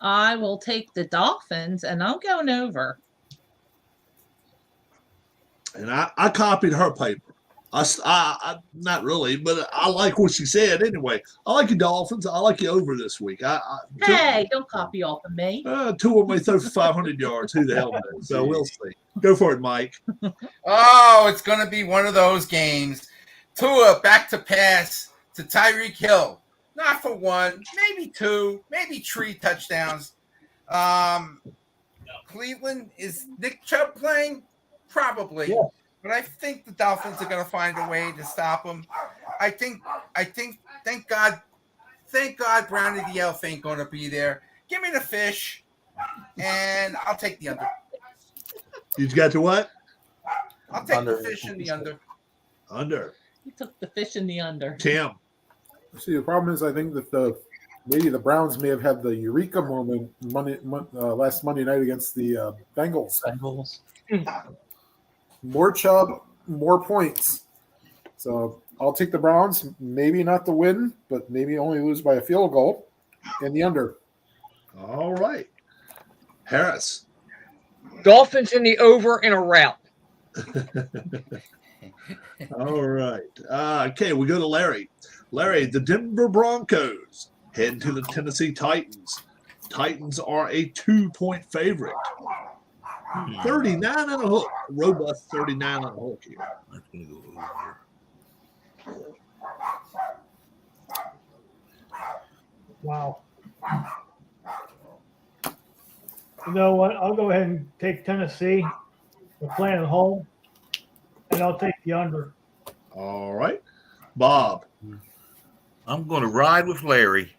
I will take the Dolphins, and I'm going over. And I copied her paper. I not really, but I like what she said anyway. I like the Dolphins. I like you over this week. Hey, don't copy off of me. Tua may throw for 500 yards. Who the hell knows? So we'll see. Go for it, Mike. Oh, it's going to be one of those games. Tua back to pass to Tyreek Hill. Not for one, maybe two, maybe three touchdowns. Cleveland, is Nick Chubb playing? Probably. Yeah. But I think the Dolphins are going to find a way to stop him. I think, thank God Brownie the Elf ain't going to be there. Give me the fish, and I'll take the under. You got to what? I'll take Under. the fish and the under. Under. You took the fish in the under. Tim. See, the problem is, I think that maybe the Browns may have had the eureka moment last Monday night against the Bengals. Bengals. More Chubb, more points. So I'll take the Browns. Maybe not the win, but maybe only lose by a field goal, and the under. All right. Harris. Dolphins in the over in a rout. All right. Okay, we go to Larry. Larry, the Denver Broncos heading to the Tennessee Titans. Titans are a 2-point favorite. 39 and a hook. Robust 39 and a hook here. That's going to go over. Wow. You know what? I'll go ahead and take Tennessee. We're playing at home, and I'll take the under. All right. Bob. I'm going to ride with Larry.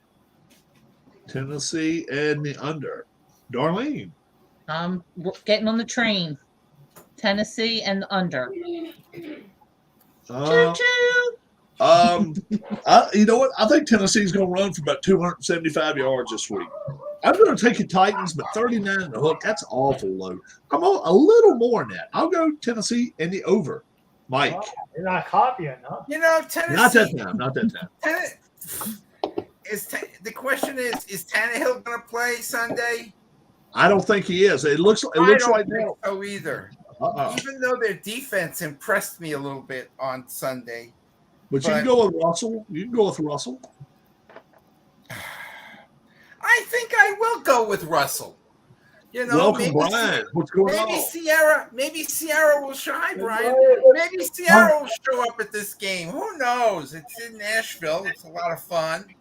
Tennessee and the under. Darlene. I'm getting on the train. Tennessee and the under. Uh, Choo-choo. You know what? I think Tennessee's going to run for about 275 yards this week. I'm going to take the Titans, but 39 and a hook, that's awful low. I'm a little more than that. I'll go Tennessee and the over. Mike. Wow, you're not copying, huh? You know, Tennessee. Not that time. The question is Tannehill going to play Sunday? I don't think he is. It looks right now. So either. Uh-uh. Even though their defense impressed me a little bit on Sunday. But you can go with Russell. You can go with Russell. I think I will go with Russell. You know, Welcome, Brian. What's going on? Maybe Sierra will show. Hi, Brian. Maybe Sierra will show up at this game. Who knows? It's in Nashville. It's a lot of fun.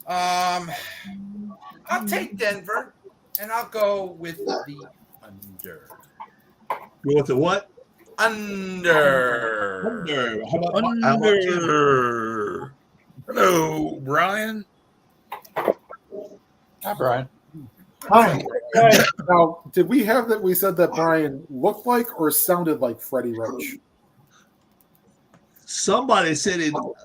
I'll take Denver, and I'll go with the under. Go with the what? Under. How about Under. Hello, Brian. Hi, Brian. Hi. Hey, Now, did we have that? We said that Brian looked like or sounded like Freddie Roach. Somebody said he looked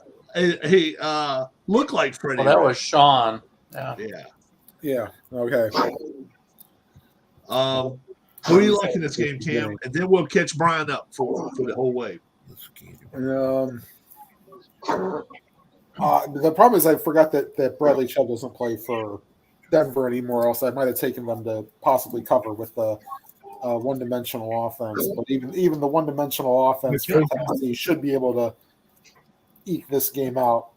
like Freddie. Well, that was Sean. Yeah. Yeah. Yeah. Okay. Who are you liking this game, Tim? And then we'll catch Brian up for the whole way. The problem is I forgot that Bradley Chubb doesn't play for Denver anymore. Else I might have taken them to possibly cover with the one-dimensional offense. But even the one-dimensional offense for Tennessee should be able to eke this game out.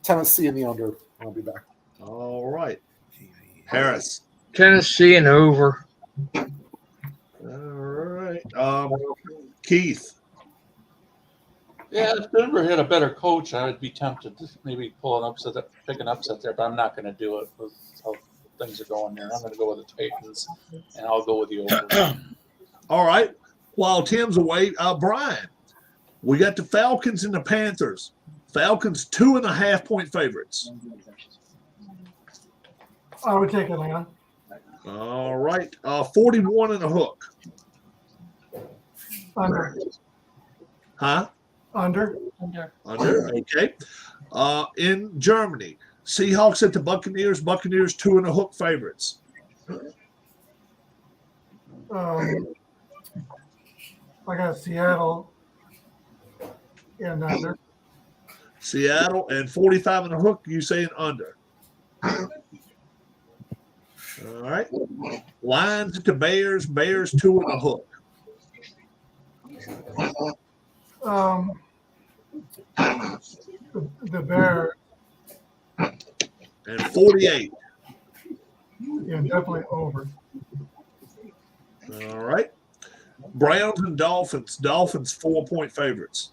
Tennessee in the under. I'll be back. All right. Harris. Tennessee and over. All right. Keith. Yeah, if Denver had a better coach, I would be tempted to maybe pick an upset there, but I'm not going to do it with how things are going there. I'm going to go with the Titans, and I'll go with the over. All right. While Tim's away, Brian, we got the Falcons and the Panthers. Falcons 2.5-point favorites. I would take Atlanta. All right. 41 and a hook. Under. Huh? Under. Under. Okay. In Germany, Seahawks at the Buccaneers. Buccaneers 2.5 favorites. I got Seattle and under. Seattle and 45 and a hook. You saying under? All right. Lions at the Bears. Bears 2 and a hook. The Bears. And 48. Yeah, definitely over. All right. Browns and Dolphins. Dolphins 4-point favorites.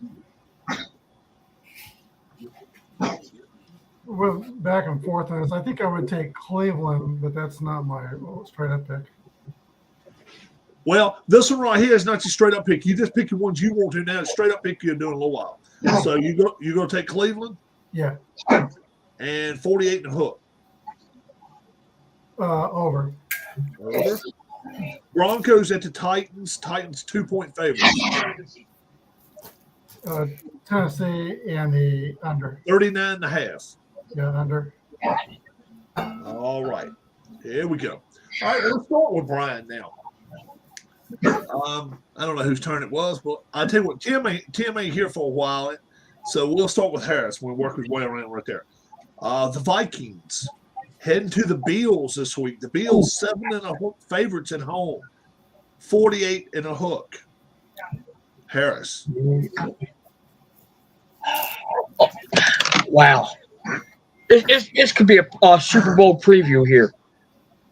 We're back and forth on this. I think I would take Cleveland, but that's not my straight up pick. Well, this one right here is not your straight up pick. You just pick the ones you want to now. Straight up pick you're doing a little while. So you go take Cleveland? Yeah. And 48 and a hook. Over. Over. Broncos at the Titans. Titans 2-point favorites. Tennessee and the under. 39 and a half. Yeah, under. All right. Here we go. All right, let's start with Brian now. I don't know whose turn it was, but I tell you what, Tim ain't here for a while, so we'll start with Harris. We'll work his way around right there. The Vikings heading to the Bills this week. The Bills 7 and a hook favorites at home, 48 and a hook. Harris. Wow. This could be a Super Bowl preview here.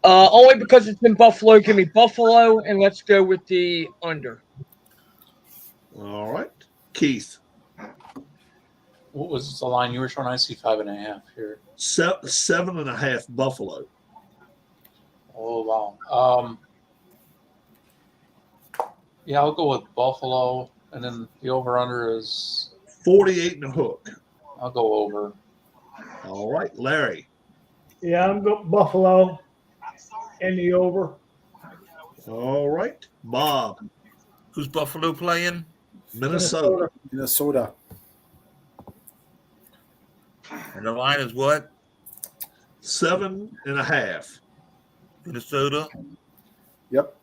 Only because it's in Buffalo. Give me Buffalo, and let's go with the under. All right. Keith. What was the line you were showing? I see 5.5 here. 7.5 Buffalo. Oh, wow. Yeah, I'll go with Buffalo, and then the over-under is 48 and a hook. I'll go over. All right, Larry. Yeah, I'm going Buffalo and the over. All right, Bob. Who's Buffalo playing? Minnesota. Minnesota. And the line is what? 7.5. Minnesota. Yep.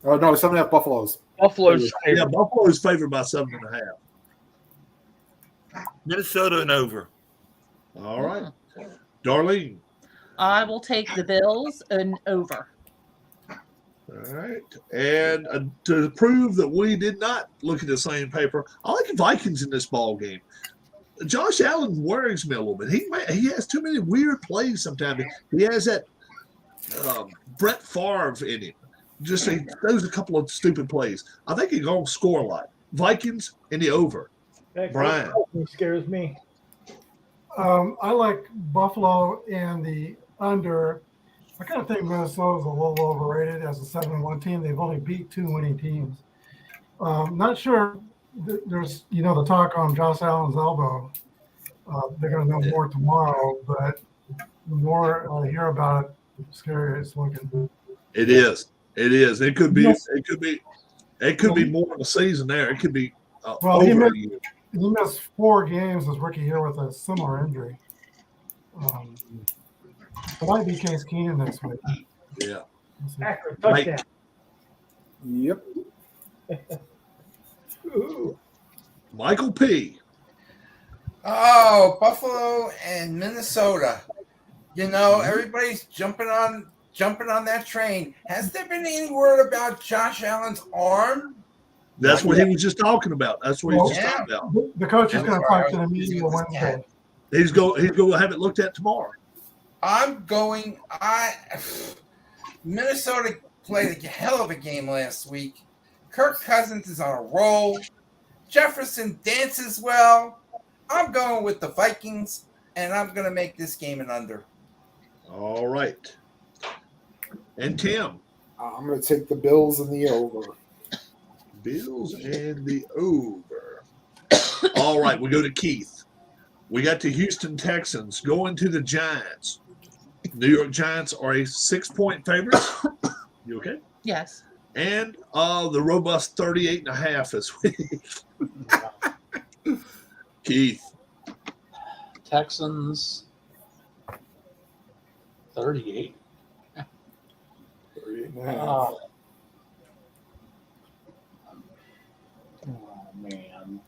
Oh no, 7.5 Buffaloes. Buffalo's Yeah, Buffalo's favored by 7.5. Minnesota and over. All right, Darlene. I will take the Bills and over. All right, and to prove that we did not look at the same paper, I like the Vikings in this ball game. Josh Allen worries me a little bit. He has too many weird plays sometimes. He has that Brett Favre in him. Just he throws a couple of stupid plays. I think he's going to score a lot. Vikings in the over. Brian. Scares me. I like Buffalo and the under. I kind of think Minnesota's a little overrated as a 7-1 team. They've only beat 2 winning teams. Not sure. There's, the talk on Josh Allen's elbow. They're going to know more tomorrow, but the more I hear about it, the scarier it's looking. It is. It is. It could be. Yes. It could be more of a season there. It could be. Well, he missed 4 games his rookie year with a similar injury. It might be Case Keenum next week. Yeah. Accurate touchdown. Yep. Michael P. Oh, Buffalo and Minnesota. Everybody's jumping on that train. Has there been any word about Josh Allen's arm? That's what he was just talking about. That's what he was just talking about. The coach is going to talk to the media Wednesday. He's going to have it looked at tomorrow. Minnesota played a hell of a game last week. Kirk Cousins is on a roll. Jefferson dances well. I'm going with the Vikings, and I'm going to make this game an under. All right. And Tim? I'm going to take the Bills and the over. Bills and the over. All right, we go to Keith. We got the Houston Texans going to the Giants. New York Giants are a 6-point favorite. You okay? Yes. And the robust 38.5 this week. Keith. Texans 38. 38.5. man.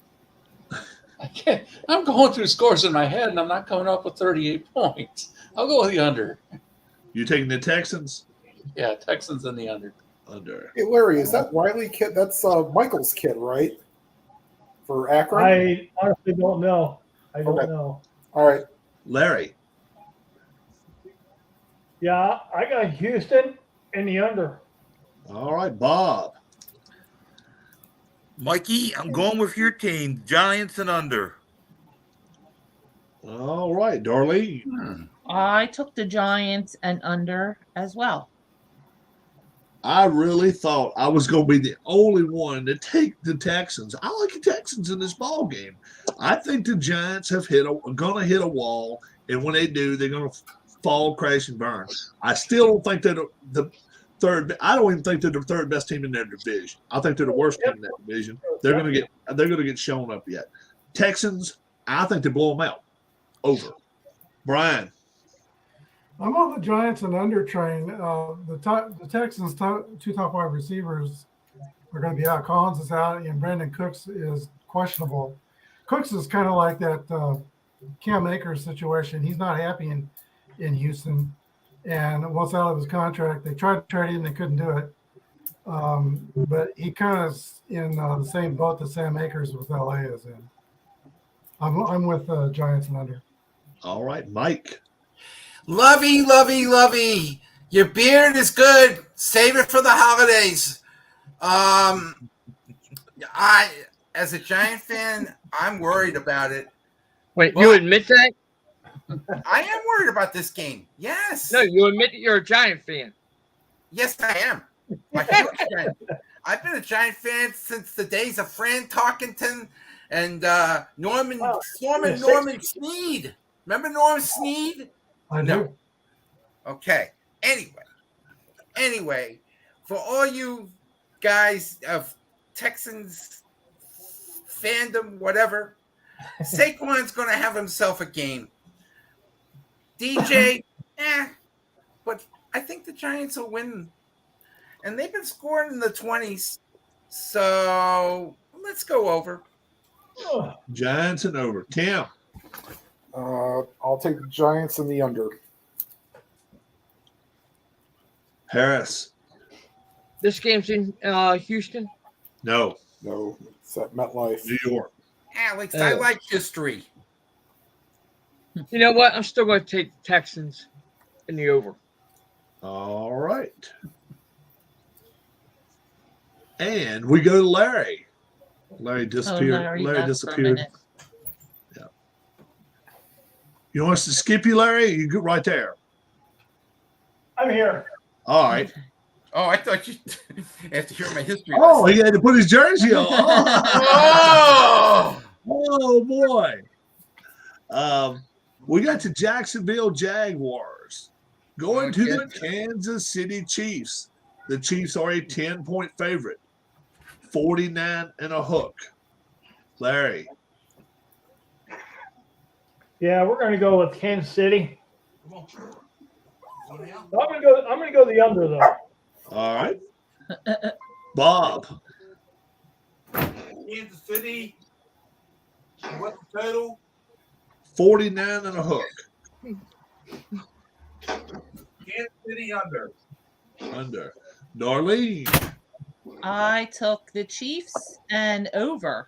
I can't. I'm going through scores in my head, and I'm not coming up with 38 points. I'll go with the under. You taking the Texans? Yeah, Texans in the under. Under. Hey, Larry, is that Wiley kid? That's Michael's kid, right? For Akron? I honestly don't know. I don't Okay. know. All right. Larry. Yeah, I got Houston in the under. All right, Bob. Mikey, I'm going with your team, Giants and under. All right, Darlene. I took the Giants and under as well. I really thought I was going to be the only one to take the Texans. I like the Texans in this ball game. I think the Giants have going to hit a wall, and when they do, they're going to fall, crash, and burn. I still don't think they're the third. I don't even think they're the third best team in their division. I think they're the worst team in that division. They're going to get shown up yet. Texans, I think they blow them out. Over. Brian. I'm on the Giants and under train. The Texans' two top wide receivers are going to be out. Collins is out, and Brandon Cooks is questionable. Cooks is kind of like that Cam Akers situation. He's not happy in Houston, and once out of his contract, they tried to trade him, they couldn't do it. But he kind of is in the same boat that Sam Akers with LA is in. I'm with Giants and under. All right, Mike. Lovey, lovey, lovey. Your beard is good. Save it for the holidays. I, as a Giant fan, I'm worried about it. Wait, you admit that? I am worried about this game. Yes. No, you admit that you're a Giant fan. Yes, I am. I've been a Giant fan since the days of Fran Tarkenton and Norman Snead. Remember Norm Snead? I do. Okay. Anyway, for all you guys of Texans fandom, whatever, Saquon's going to have himself a game. DJ, but I think the Giants will win. And they've been scoring in the 20s. So let's go over. Giants and over. Tim. I'll take the Giants and the under. Harris. This game's in Houston? No. It's at MetLife. New York. Alex, I like history. You know what? I'm still going to take the Texans in the over. All right. And we go to Larry. Larry disappeared. Larry disappeared. Yeah. You want us to skip you, Larry? You go right there. I'm here. All right. Oh, I thought you after hearing my history. Oh, he had to put his jersey on. Oh boy. We got the Jacksonville Jaguars going to the Kansas City Chiefs. The Chiefs are a 10-point favorite. 49 and a hook. Larry. Yeah, we're going to go with Kansas City. I'm going to go the under though. All right. Bob. Kansas City. What's the total? 49 and a hook. Kansas City under. Under. Darlene. I took the Chiefs and over.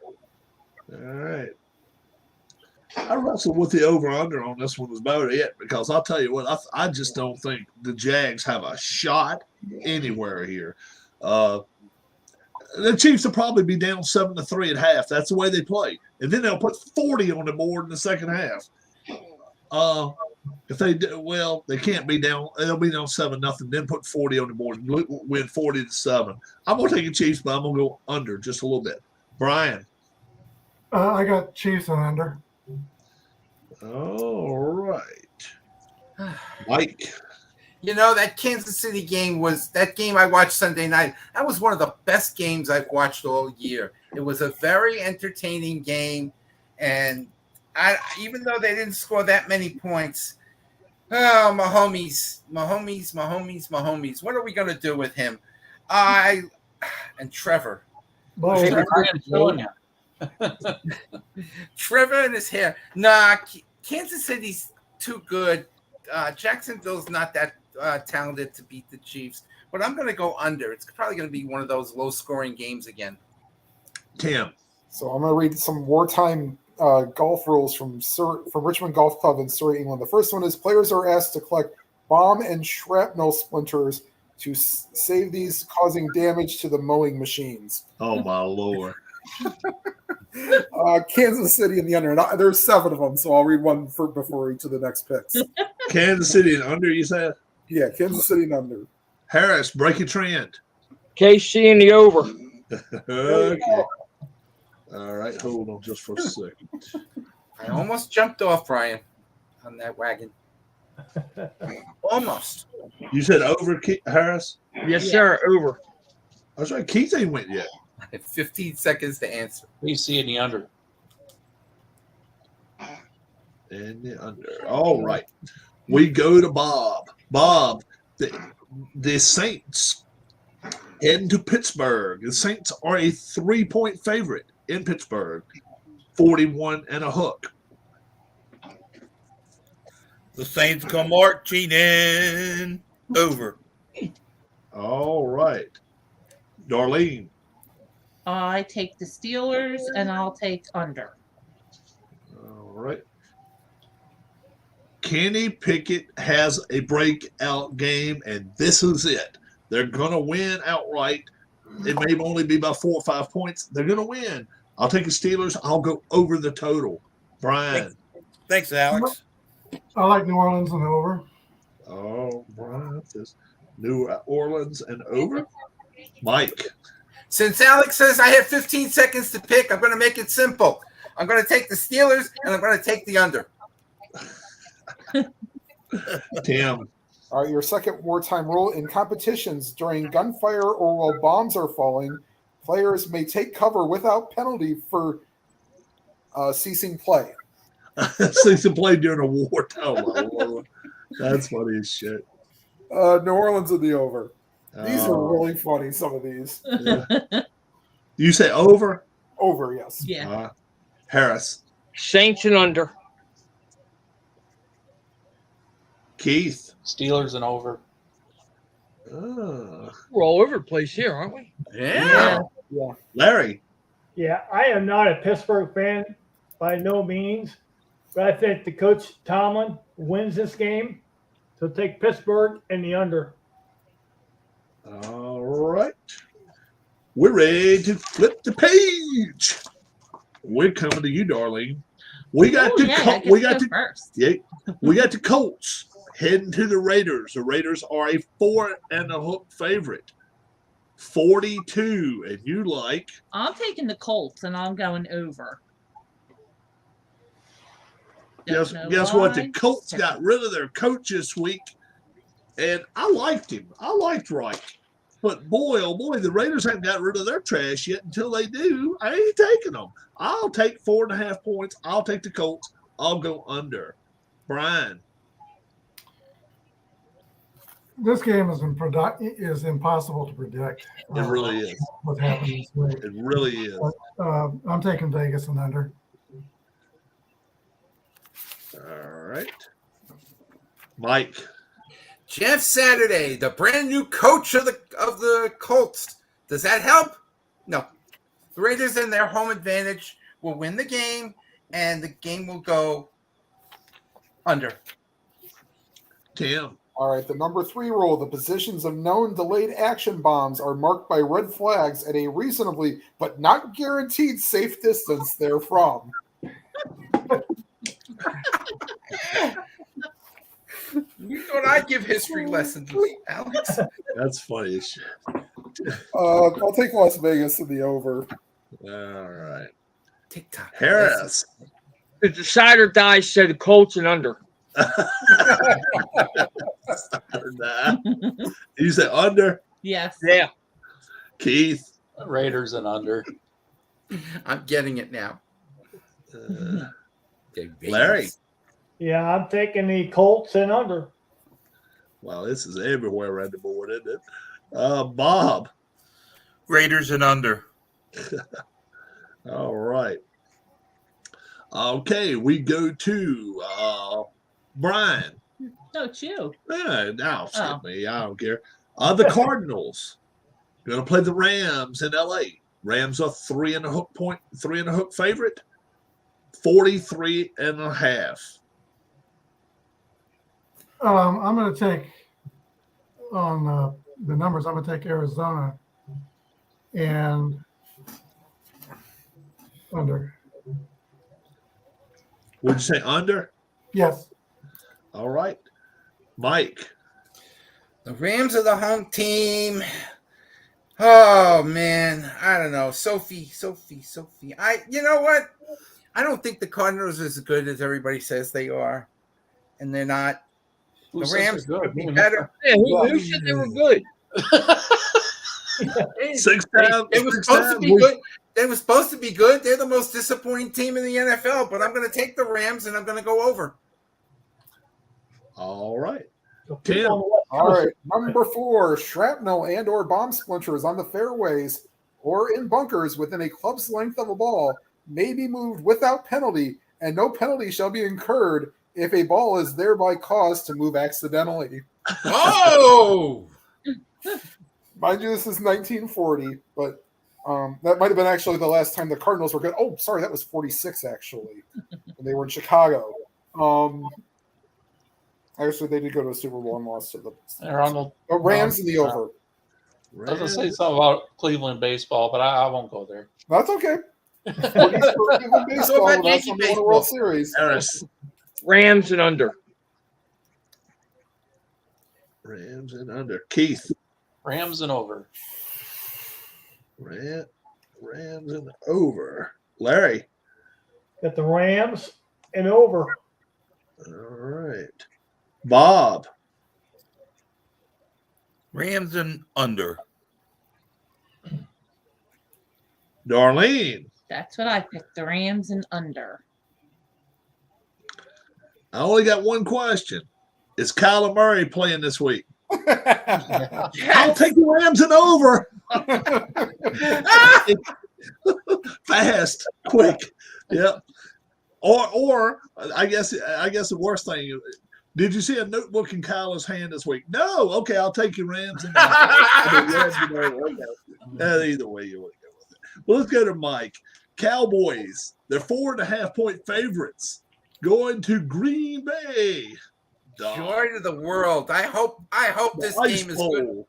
All right. I wrestled with the over-under on this one was about it because I'll tell you what, I just don't think the Jags have a shot anywhere here. The Chiefs will probably be down 7-3 at half. That's the way they play. And then they'll put 40 on the board in the second half. If they do, well, they can't be down. They'll be down 7-0, then put 40 on the board and win 40-7. I'm going to take the Chiefs, but I'm going to go under just a little bit. Brian. I got Chiefs and under. All right. Mike. You know, that Kansas City game that game I watched Sunday night. That was one of the best games I've watched all year. It was a very entertaining game. And even though they didn't score that many points, Mahomes. What are we going to do with him? And Trevor. Trevor and his hair. Nah, Kansas City's too good. Jacksonville's not that talented to beat the Chiefs. But I'm going to go under. It's probably going to be one of those low-scoring games again. Tim. So I'm going to read some wartime golf rules from Richmond Golf Club in Surrey, England. The first one is players are asked to collect bomb and shrapnel splinters to save these causing damage to the mowing machines. Oh, my Lord. Kansas City in the under. And there's 7 of them, so I'll read one before each of the next picks. Kansas City and under, you said? Yeah, Kansas City and under. Harris, break a trend. KC in the over. Okay. All right, hold on just for a second. I almost jumped off, Brian, on that wagon. Almost. You said over, Harris? Yes, sir. Over. I was right. Keith ain't went yet. I have 15 seconds to answer. KC in the under. And the under. All right. We go to Bob. Bob, the Saints heading to Pittsburgh. The Saints are a 3-point favorite in Pittsburgh. 41 and a hook. The Saints come marching in. Over. All right. Darlene. I take the Steelers and I'll take under. All right. Kenny Pickett has a breakout game, and this is it. They're going to win outright. It may only be by 4 or 5 points. They're going to win. I'll take the Steelers. I'll go over the total. Brian. Thanks, Alex. I like New Orleans and over. Oh, Brian. This New Orleans and over. Mike. Since Alex says I have 15 seconds to pick, I'm going to make it simple. I'm going to take the Steelers, and I'm going to take the under. Tim. All right, your second wartime rule. In competitions during gunfire or while bombs are falling, players may take cover without penalty for ceasing play. Ceasing play during a war. Oh, my Lord. That's funny as shit. New Orleans in the over. These are really funny, some of these. Yeah. You say over? Over, yes. Yeah. Harris. Saints and under. Keith. Steelers and over. We're all over the place here, aren't we? Yeah. Larry. Yeah, I am not a Pittsburgh fan by no means, but I think the coach Tomlin wins this game. So take Pittsburgh and the under. All right. We're ready to flip the page. We're coming to you, Darlene. We got first. we got the Colts heading to the Raiders. The Raiders are a 4 and a hook favorite. 42. And you like? I'm taking the Colts and I'm going over. Guess what? The Colts got rid of their coach this week, and I liked him. I liked Wright. But boy, oh boy, the Raiders haven't got rid of their trash yet. Until they do, I ain't taking them. I'll take 4.5 points. I'll take the Colts. I'll go under. Brian. This game is impossible to predict. It really is. What happened this week? It really is. But, I'm taking Vegas and under. All right. Mike. Jeff Saturday, the brand new coach of the Colts. Does that help? No. The Raiders in their home advantage will win the game, and the game will go under. Tim. All right, the number 3 rule. The positions of known delayed action bombs are marked by red flags at a reasonably but not guaranteed safe distance therefrom. You thought I'd give history lessons, Alex? That's funny as shit. I'll take Las Vegas in the over. All right. TikTok. Harris. The decider die said the Colts and under. You say under? Yes. Yeah. Keith. Raiders and under. I'm getting it now. Larry. Yeah, I'm taking the Colts and under. Wow, this is everywhere around the board, isn't it? Bob. Raiders and under. All right. Okay, we go to Brian. No, it's you. Now skip Oh. me. I don't care. The Cardinals going to play the Rams in LA. Rams are 3.5 favorite. 43.5. I'm going to take on the numbers. I'm going to take Arizona and under. Would you say under? Yes. All right. Mike. The Rams are the home team. Oh man, I don't know. Sophie. You know what? I don't think the Cardinals are as good as everybody says they are, and they're not. Who The says they're Rams good? would be Who- better. Yeah, who said they were good? Six times. They were supposed to be good. They were supposed to be good. They're the most disappointing team in the NFL, but I'm going to take the Rams and I'm going to go over. All right. So people on the West All Coast- right, number 4, shrapnel and or bomb splinters on the fairways or in bunkers within a club's length of a ball may be moved without penalty, and no penalty shall be incurred if a ball is thereby caused to move accidentally. Oh! Mind you, this is 1940, but that might have been actually the last time the Cardinals were good. Oh, sorry, that was 46 actually, when they were in Chicago. Actually, they did go to a Super Bowl and lost to the They're on the Rams in the over. I was going to say something about Cleveland baseball, but I won't go there. That's okay. Cleveland baseball about without Yankee someone won a baseball? World Series. Harris. Rams and under. Rams and under. Keith. Rams and over. Rams and over. Larry. Got the Rams and over. All right. Bob. Rams and under. Darlene. That's what I picked. The Rams and under. I only got one question. Is Kyler Murray playing this week? I'll take the Rams and over. Fast, quick. Yep. Or I guess the worst thing. Did you see a notebook in Kyler's hand this week? No. Okay, I'll take your Rams and over. Either way you want to go with it. Well, let's go to Mike. Cowboys. They're 4.5-point favorites going to Green Bay. Joy to the world. I hope this Ice game is Bowl. good.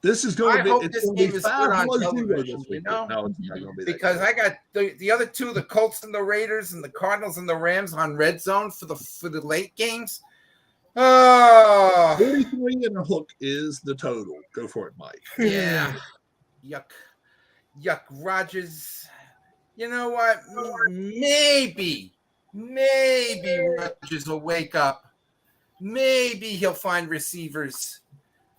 This is going I to hope be. this game is good on television, this you week. know? No, it's not going to be that Because good. I got the other two, the Colts and the Raiders, and the Cardinals and the Rams on red zone for the late games. Oh, 43 and a hook is the total. Go for it, Mike. yeah. Yuck. Rodgers. You know what? Maybe Rodgers will wake up. Maybe he'll find receivers.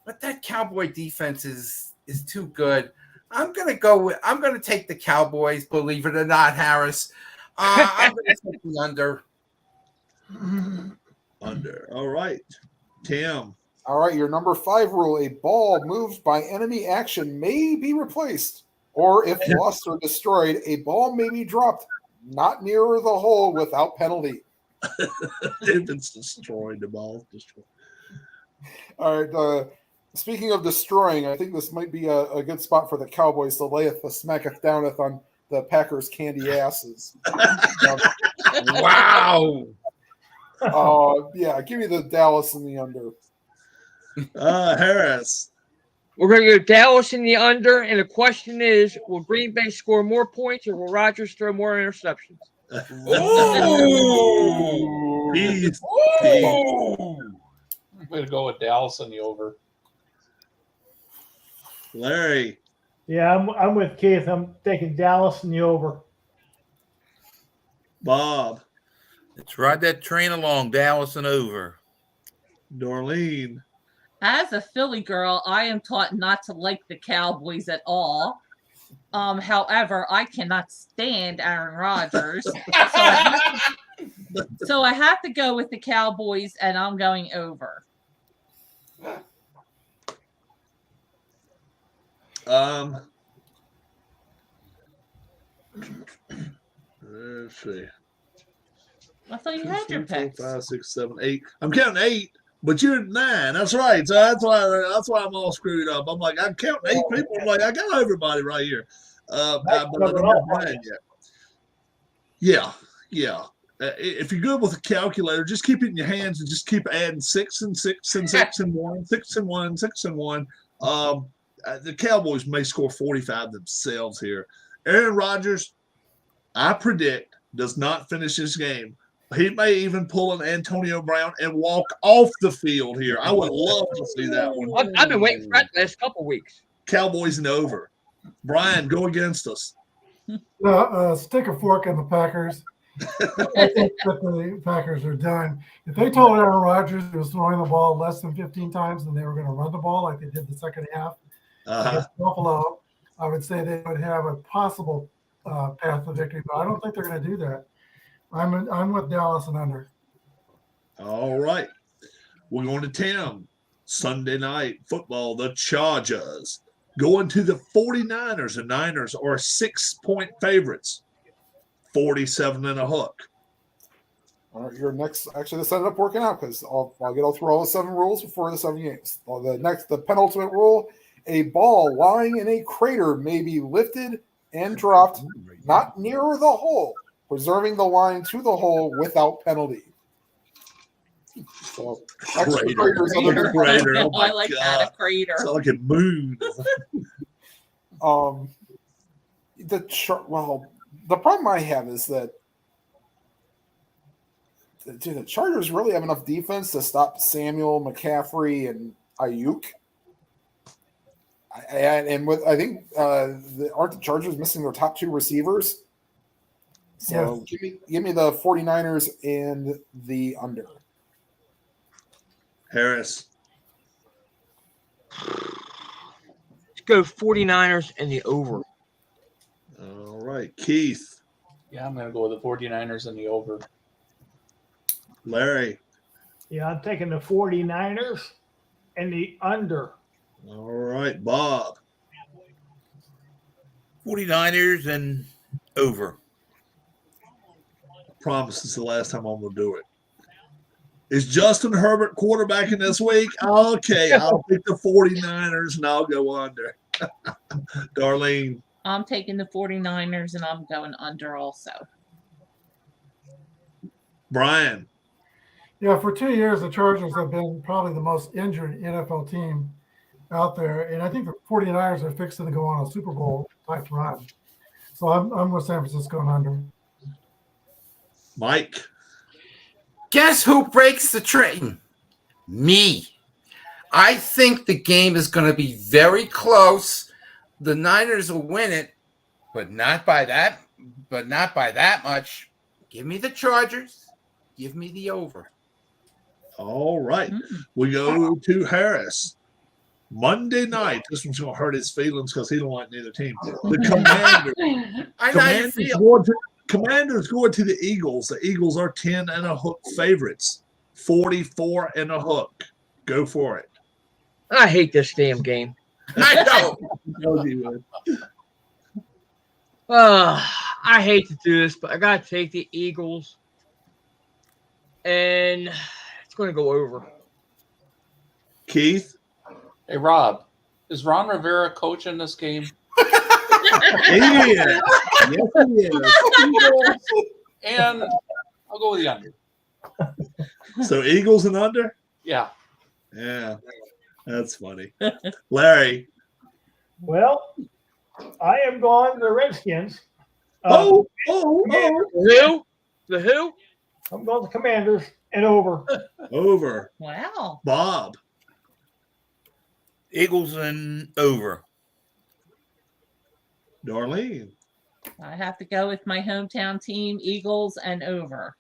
But that Cowboy defense is too good. I'm gonna take the Cowboys, believe it or not, Harris. I'm gonna take the under. Under. All right. Tim. All right, your number 5 rule: a ball moved by enemy action may be replaced, or if lost or destroyed, a ball may be dropped not nearer the hole without penalty. If it's destroyed, the ball's destroyed. All right. Speaking of destroying, I think this might be a good spot for the Cowboys to layeth the smacketh downeth on the Packers' candy asses. Wow. Yeah, give me the Dallas in the under. Harris. We're going to go Dallas in the under, and the question is, will Green Bay score more points, or will Rodgers throw more interceptions? Ooh. Keith. I'm going to go with Dallas and the over. Larry. Yeah, I'm with Keith. I'm taking Dallas and the over. Bob. Let's ride that train along, Dallas and over. Darlene. As a Philly girl, I am taught not to like the Cowboys at all. However, I cannot stand Aaron Rodgers. So I have to go with the Cowboys, and I'm going over. see. I thought you 2, had your 3, 4, picks. 5, 6, 7, 8. I'm counting 8, but you're at 9. That's right. So that's why I'm all screwed up. I'm like, I'm counting 8 people. I'm like, I got everybody right here. But I don't have Brian yet. Yeah. If you're good with a calculator, just keep it in your hands and just keep adding 6 and 6 and 6 and 1, 6 and 1, 6 and 1. The Cowboys may score 45 themselves here. Aaron Rodgers, I predict, does not finish this game. He may even pull an Antonio Brown and walk off the field here. I would love to see that one. I've been waiting for that the last couple weeks. Cowboys and over. Brian, go against us. Stick a fork in the Packers. I think that the Packers are done. If they told Aaron Rodgers he was throwing the ball less than 15 times and they were going to run the ball like they did the second half against Buffalo, I would say they would have a possible path to victory, but I don't think they're going to do that. I'm with Dallas and under. All right. We're going to Tim. Sunday night football, the Chargers going to the 49ers. The Niners are 6-point favorites. 47 and a hook. All right, your next. Actually, this ended up working out because I'll get all through all the 7 rules before the 7 games. The penultimate rule: a ball lying in a crater may be lifted and dropped not nearer the hole, preserving the line to the hole without penalty. So, extra craters other than Crater. Oh my I like God. that, a crater. It's like a moon. The problem I have is that do the Chargers really have enough defense to stop Samuel, McCaffrey, and Ayuk? I think aren't the Chargers missing their top 2 receivers? So give me the 49ers and the under. Harris. Let's go 49ers and the over. All right. Keith. Yeah, I'm going to go with the 49ers and the over. Larry. Yeah, I'm taking the 49ers and the under. All right. Bob. 49ers and over. I promise this is the last time I'm going to do it. Is Justin Herbert quarterbacking this week? Okay, I'll pick the 49ers and I'll go under. Darlene. I'm taking the 49ers and I'm going under also. Brian. Yeah, for 2 years, the Chargers have been probably the most injured NFL team out there. And I think the 49ers are fixing to go on a Super Bowl type run. So I'm with San Francisco and under. Mike. Guess who breaks the train? Me. I think the game is going to be very close. The Niners will win it, but not by that much. Give me the Chargers. Give me the over. All right. We go to Harris. Monday night. This one's going to hurt his feelings because he don't like neither team. The Commanders going to the Eagles. The Eagles are 10 and a hook favorites. 44 and a hook. Go for it. I hate this damn game. I know. I hate to do this, but I got to take the Eagles. And it's going to go over. Keith? Hey, Rob, is Ron Rivera coaching this game? He is. Yes, he is. And I'll go with the under. So Eagles and under? Yeah. Yeah. That's funny. Larry. Well, I am going the Redskins. Who? The who? I'm going the Commanders and over. Over. Wow. Bob. Eagles and over. Darlene. I have to go with my hometown team, Eagles, and over.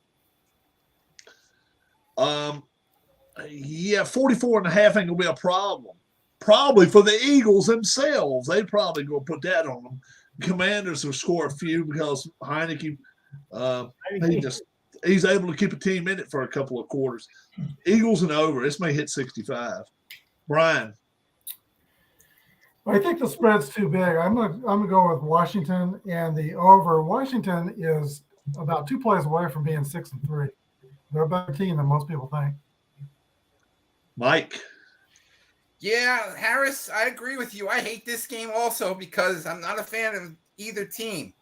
Yeah, 44 and a half ain't going to be a problem. Probably for the Eagles themselves. They probably going to put that on them. Commanders will score a few because Heineke, he's able to keep a team in it for a couple of quarters. Eagles and over. This may hit 65. Brian. I think the spread's too big. I'm gonna go with Washington and the over. Washington is about 2 plays away from being 6-3. They're a better team than most people think. Mike. Yeah, Harris, I agree with you. I hate this game also because I'm not a fan of either team.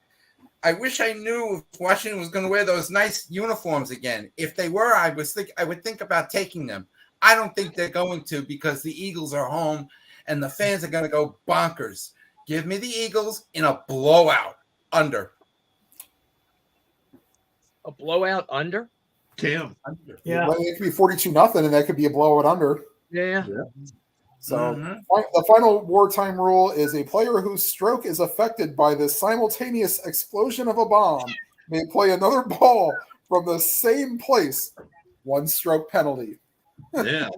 I wish I knew if Washington was going to wear those nice uniforms again. If they were, I would think about taking them. I don't think they're going to because the Eagles are home and the fans are going to go bonkers. Give me the Eagles in a blowout under. A blowout under? Tim. Yeah. Well, it could be 42-0, and that could be a blowout under. Yeah. So the final wartime rule is a player whose stroke is affected by the simultaneous explosion of a bomb may play another ball from the same place. 1 stroke penalty. Yeah.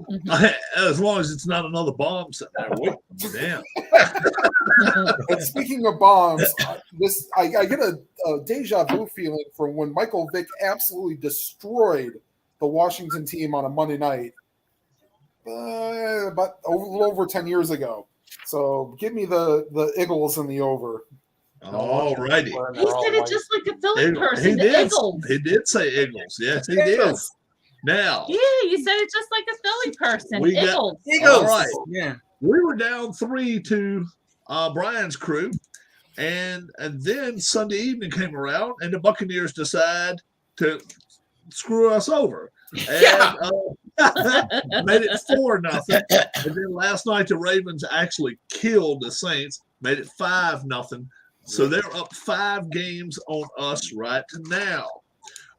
As long as it's not another bomb sitting there. Damn. And speaking of bombs, I get a deja vu feeling from when Michael Vick absolutely destroyed the Washington team on a Monday night. About a little over 10 years ago. So give me the Eagles and the over. All righty. He said it just like a Philly person. He The did. Eagles. He did say Eagles. Yes, he did. Now. Yeah, you said it just like a Philly person. We got- Eagles. Eagles. All right. Yeah. We were down 3 to Brian's crew. And then Sunday evening came around, and the Buccaneers decide to screw us over. And made it 4-0. And then last night the Ravens actually killed the Saints, made it 5-0. So they're up 5 games on us right now.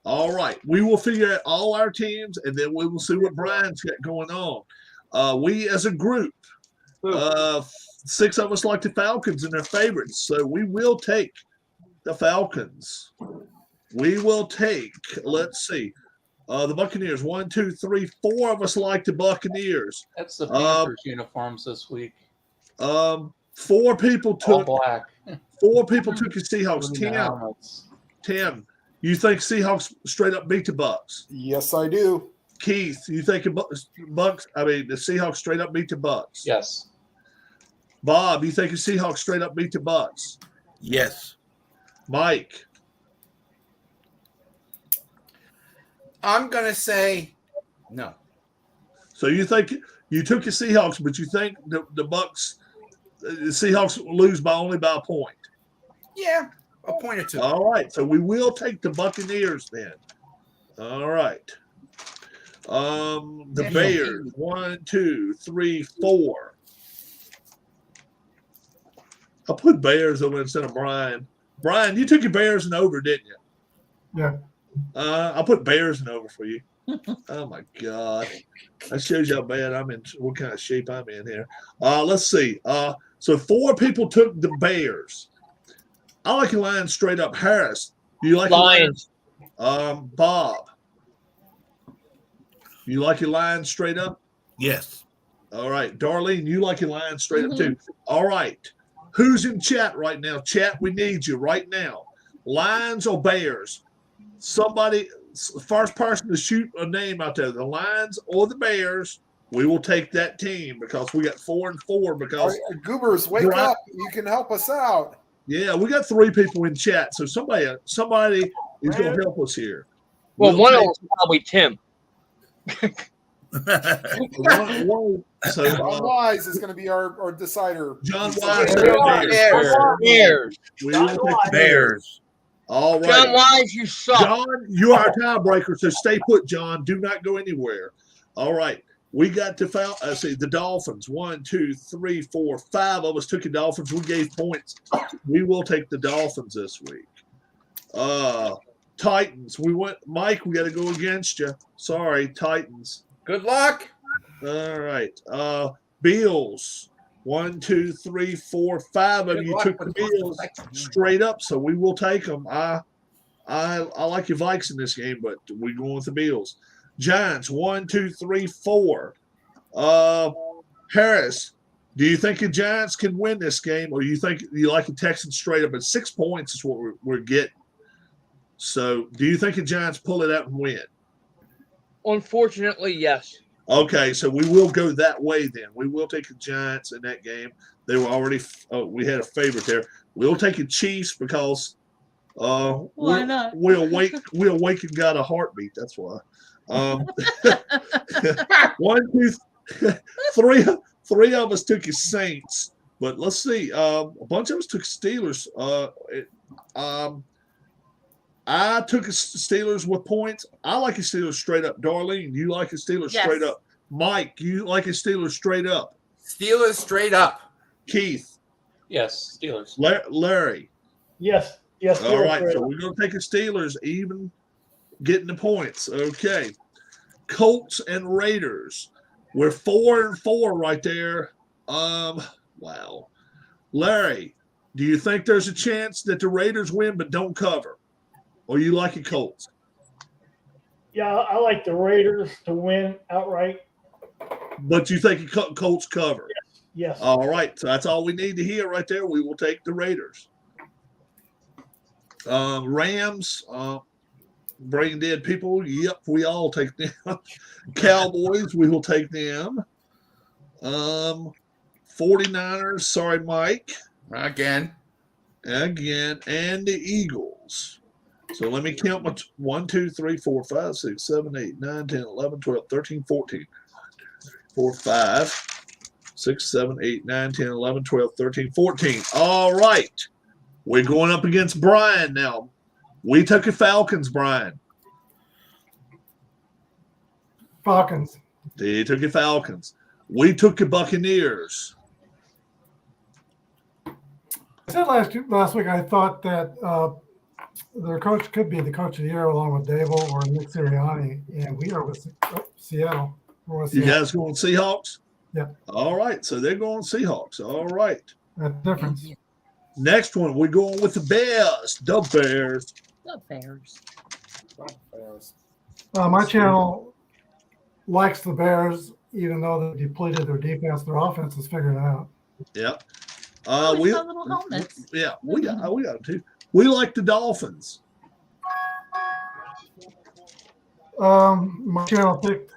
All right. We will figure out all our teams, and then we will see what Brian's got going on. We as a group, 6 of us like the Falcons and they're favorites. So we will take the Falcons. We will take, let's see. The Buccaneers, 1, 2, 3, 4 of us like the Buccaneers. That's the Panthers uniforms this week. 4 people All took black. 4 people took the Seahawks. Including the helmets. Tim, you think Seahawks straight up beat the Bucks? Yes, I do. Keith, you think the Seahawks straight up beat the Bucks? Yes. Bob, you think the Seahawks straight up beat the Bucks? Yes. Mike. I'm going to say no. So you think you took the Seahawks, but you think the Bucks, the Seahawks lose only by a point? Yeah, a point or 2. All right. So we will take the Buccaneers then. All right. The Bears, 1, 2, 3, 4. I put Bears over instead of Brian. Brian, you took your Bears and over, didn't you? Yeah. I put Bears and over for you. Oh my God. That shows you how bad I'm in, what kind of shape I'm in here. Let's see. So 4 people took the Bears. I like the Lions straight up. Harris, do you like Lions? Bob, you like your Lions straight up? Yes. All right. Darlene, you like your Lions straight up too. All right. Who's in chat right now? Chat, we need you right now. Lions or Bears? Somebody, first person to shoot a name out there, the Lions or the Bears, we will take that team because we got 4 and 4 because Goobers, wake up. You can help us out. yeah, we got 3 people in chat. So somebody is going to help us here. Well, We'll one of take- them is probably Tim. So John Wise is going to be our decider. John He's- Wise said Bears. Bears. we will take the Bears. Bears. All John right. Wise, you suck. John, you are a tiebreaker, so stay put, John. Do not go anywhere. All right. We got to the Dolphins. 1, 2, 3, 4, 5 of us took the Dolphins. We gave points. We will take the Dolphins this week. Titans. Mike, we got to go against you. Sorry, Titans. Good luck. All right. Bills. 1, 2, 3, 4, 5 of Good you luck took the with Bills straight up, so we will take them. I like your Vikes in this game, but we're going with the Bills. Giants. 1, 2, 3, 4. Harris, do you think the Giants can win this game, or you think you like the Texans straight up at 6 points is what we're getting? So, do you think the Giants pull it out and win? Unfortunately, yes. Okay, so we will go that way then. We will take the Giants in that game. They were already we had a favorite there. We'll take the Chiefs because Why not? We awake and got a heartbeat. That's why. 1, 2, 3 of us took his Saints, but let's see. A bunch of us took Steelers. I took a Steelers with points. I like a Steelers straight up. Darlene, you like a Steelers straight up. Mike, you like a Steelers straight up. Steelers straight up. Keith. Yes, Steelers. Larry. Yes. Yes. All right, so we're going to take a Steelers even getting the points. Okay. Colts and Raiders. We're 4-4 right there. Wow. Larry, do you think there's a chance that the Raiders win but don't cover? Or you like the Colts? Yeah, I like the Raiders to win outright. But you think the Colts cover? Yes. All right, so that's all we need to hear right there. We will take the Raiders. Rams, brain dead people. Yep, we all take them. Cowboys, we will take them. 49ers, sorry, Mike. Again. And the Eagles. So let me count my 1, 2, 3, 4, 5, 6, 7, 8, 9, 10, 11, 12, 13, 14. 4, 5, 6, 7, 8, 9, 10, 11, 12, 13, 14. All right. We're going up against Brian now. We took the Falcons, Brian. Falcons. They took the Falcons. We took the Buccaneers. I said last week I thought that their coach could be the coach of the year along with Dable or Nick Sirianni, and we are with Seattle. You guys going Seahawks? Yeah. All right, so they're going Seahawks. All right. That's the difference. Next one, we're going with the Bears. The Bears. The Bears. My channel likes the Bears, even though they depleted their defense. Their offense is figuring it out. Yep. We got little helmets. Yeah, we got them too. We like the Dolphins. My channel picked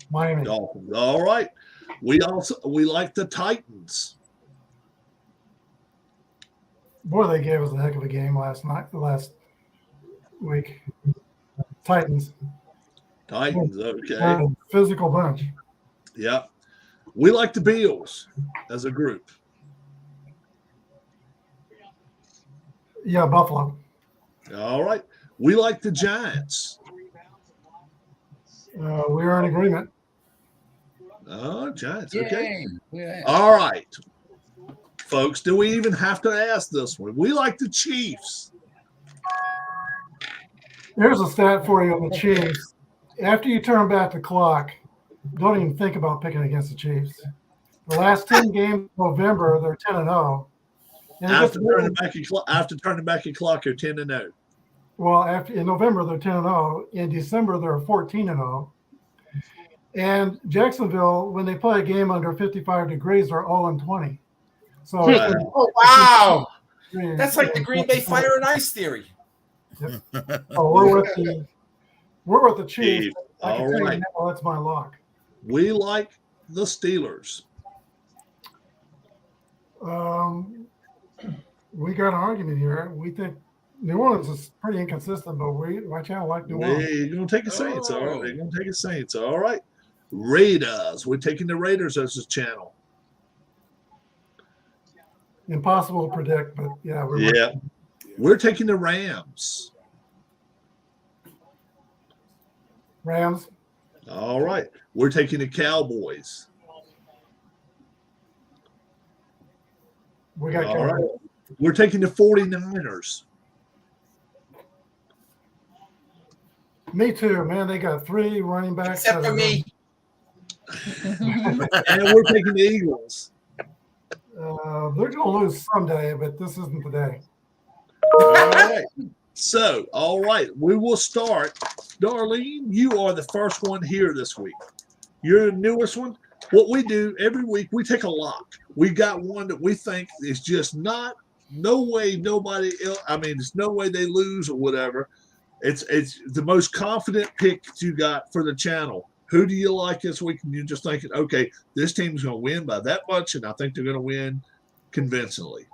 Miami. Dolphins. All right. We like the Titans. Boy, they gave us a heck of a game last week. Titans. Okay. Physical bunch. Yeah. We like the Bills as a group. Yeah, Buffalo. All right. We like the Giants. We are in agreement. Oh, Giants. Okay. Yeah. All right. Folks, do we even have to ask this one? We like the Chiefs. Here's a stat for you on the Chiefs. After you turn back the clock, don't even think about picking against the Chiefs. The last 10 games of November, they're 10-0. After turning back the clock, they're 10-0. Well, in November, they're 10-0. In December, they're 14-0. And Jacksonville, when they play a game under 55 degrees, they're 0-20. So, oh, wow. That's like the Green Bay Fire and Ice theory. Yep. Oh, we're with the Chiefs. I can All tell right. you now, that's my lock. We like the Steelers. We got an argument here. We think New Orleans is pretty inconsistent, but my channel like New Orleans. They're going to take the Saints. All right. They're going to take the Saints. All right. Raiders. We're taking the Raiders as a channel. Impossible to predict, but yeah. We're taking the Rams. Rams. All right. We're taking the Cowboys. We got All right. We're taking the 49ers. Me too, man. They got 3 running backs. Except for me. And we're taking the Eagles. They're going to lose someday, but this isn't the day. All right. So, all right. We will start. Darlene, you are the first one here this week. You're the newest one. What we do every week, we take a lock. We got one that we think is just no way nobody else. I mean, there's no way they lose or whatever. It's the most confident pick that you got for the channel. Who do you like this week? And you're just thinking, okay, this team's going to win by that much, and I think they're going to win convincingly.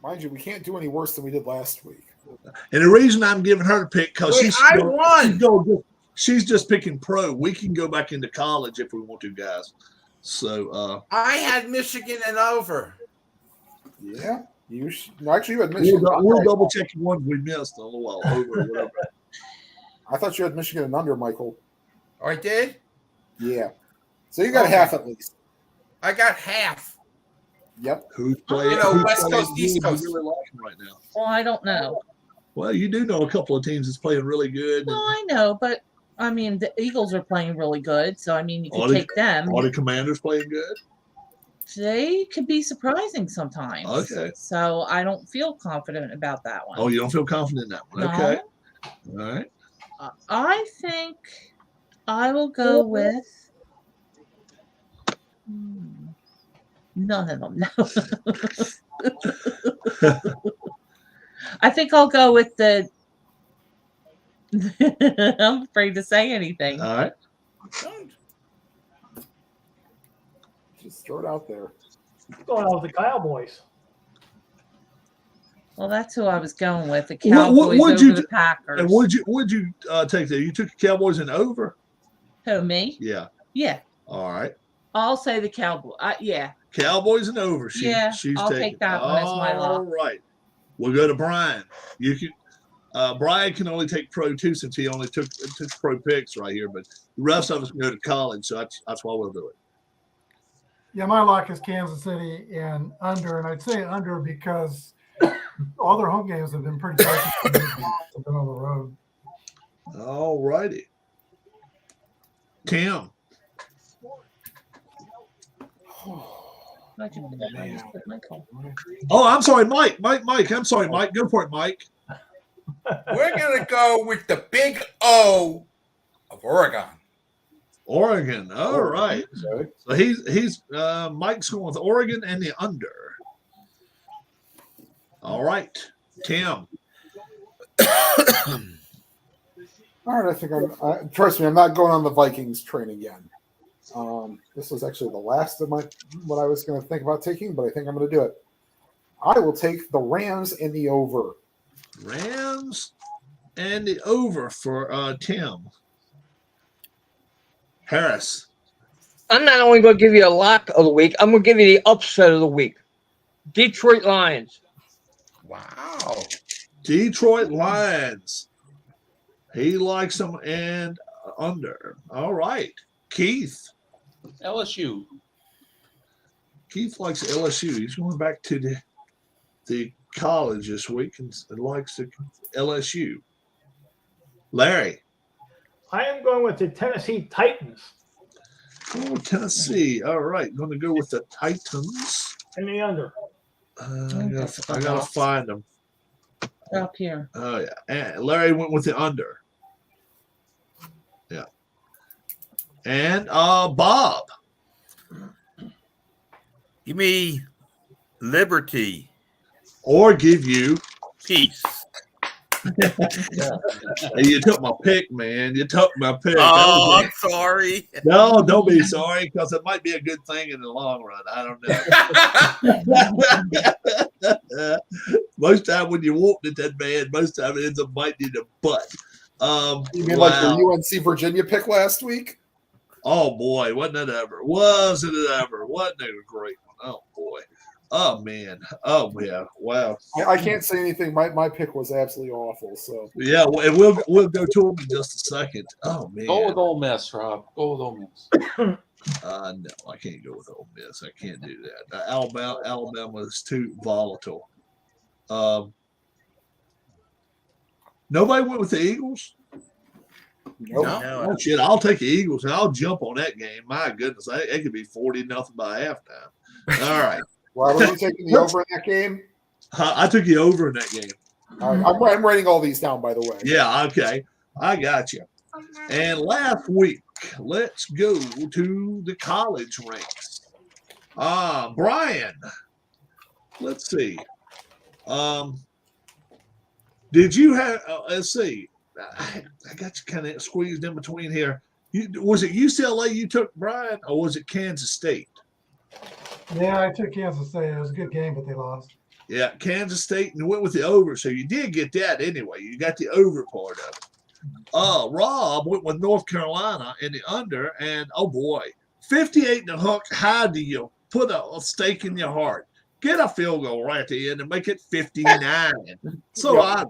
Mind you, we can't do any worse than we did last week. And the reason I'm giving her the pick because won. She's just picking pro. We can go back into college if we want to, guys. So I had Michigan and over. Yeah, actually you had Michigan. We'll double check the ones we missed a little while over or whatever. I thought you had Michigan and under, Michael. Oh, I did? Yeah. So you got half at least. I got half. Yep. Who's playing? West Coast, East Coast. Really liking right now? Well, I don't know. Well, you do know a couple of teams that's playing really good. Well, I know, but I mean, the Eagles are playing really good, so I mean, you could take them. Are the Commanders playing good? They could be surprising sometimes. Okay. So I don't feel confident about that one. Oh, you don't feel confident in that one? No. Okay. All right. I think I will go with none of them. No. I think I'll go with the. I'm afraid to say anything. All right. Just throw it out there. Going out with the Cowboys. Well, that's who I was going with. The Cowboys over the Packers. And would you take that? You took the Cowboys and over? Who, me? Yeah. Yeah. All right. I'll say the Cowboys. Yeah. Cowboys and over. She's I'll taking. take that one as my lock. All right. We'll go to Brian. You can. Brian can only take pro too since he only took pro picks right here, but the rest of us can go to college, so that's why we'll do it. Yeah, my lock is Kansas City and under, and I'd say under because all their home games have been pretty close. Have been on the road. All righty. Tim. Oh, I'm sorry, Mike. Mike. I'm sorry, Mike. Go for it, Mike. We're going to go with the big O of Oregon. Oregon. All right. So he's Mike's going with Oregon and the under. All right. Tim. All right, I think trust me, I'm not going on the Vikings train again. This was actually the last of what I was going to think about taking, but I think I'm going to do it. I will take the Rams and the over. Rams and the over for Tim. Harris. I'm not only going to give you a lock of the week, I'm going to give you the upset of the week. Detroit Lions. Wow. Detroit Lions. He likes them and under. All right. Keith. LSU. Keith likes LSU. He's going back to the college this week and likes the LSU. Larry. I am going with the Tennessee Titans. Oh, Tennessee. All right. Going to go with the Titans. And the under. I gotta find them. Up here. Oh, yeah. And Larry went with the under. Yeah. And Bob. Give me liberty. Or give you peace. You took my pick, man. You took my pick. Oh, I'm sorry. No, don't be sorry, because it might be a good thing in the long run. I don't know. Most time when you want it that bad, most time it ends up biting in the butt. You mean like your UNC Virginia pick last week? Oh boy, wasn't it ever? Wasn't it ever? Wasn't it a great one? Oh boy. Oh man. Oh yeah. Wow. I can't say anything. My pick was absolutely awful. So yeah, and we'll go to them in just a second. Oh man. Go with Ole Miss, Rob. Go with Ole Miss. No, I can't go with Ole Miss. I can't do that. Alabama is too volatile. Nobody went with the Eagles. Nope. No. Oh shit! I'll take the Eagles and I'll jump on that game. My goodness, it could be 40-0 by halftime. All right. Why were you taking the over in that game? I took the over in that game. I'm writing all these down, by the way. Yeah. Okay. I got you. And last week, let's go to the college ranks. Brian. Let's see. Did you have? Let's see. I got you kind of squeezed in between here. Was it UCLA you took, Brian, or was it Kansas State? Yeah, I took Kansas State. It was a good game, but they lost. Yeah, Kansas State, and went with the over. So you did get that anyway. You got the over part of it. Rob went with North Carolina in the under, and oh boy, 58 in the hook. How do you put a stake in your heart? Get a field goal right at the end and make it 59. So I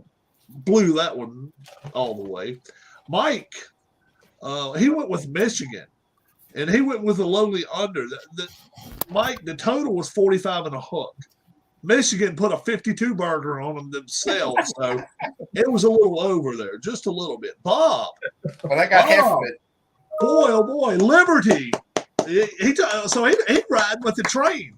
blew that one all the way. Mike, he went with Michigan, and he went with a lowly under. Mike, the total was 45 and a hook. Michigan put a 52 burger on them themselves, so it was a little over there, just a little bit. Bob, But I got half of it. Boy, oh boy, Liberty. So he riding with the train.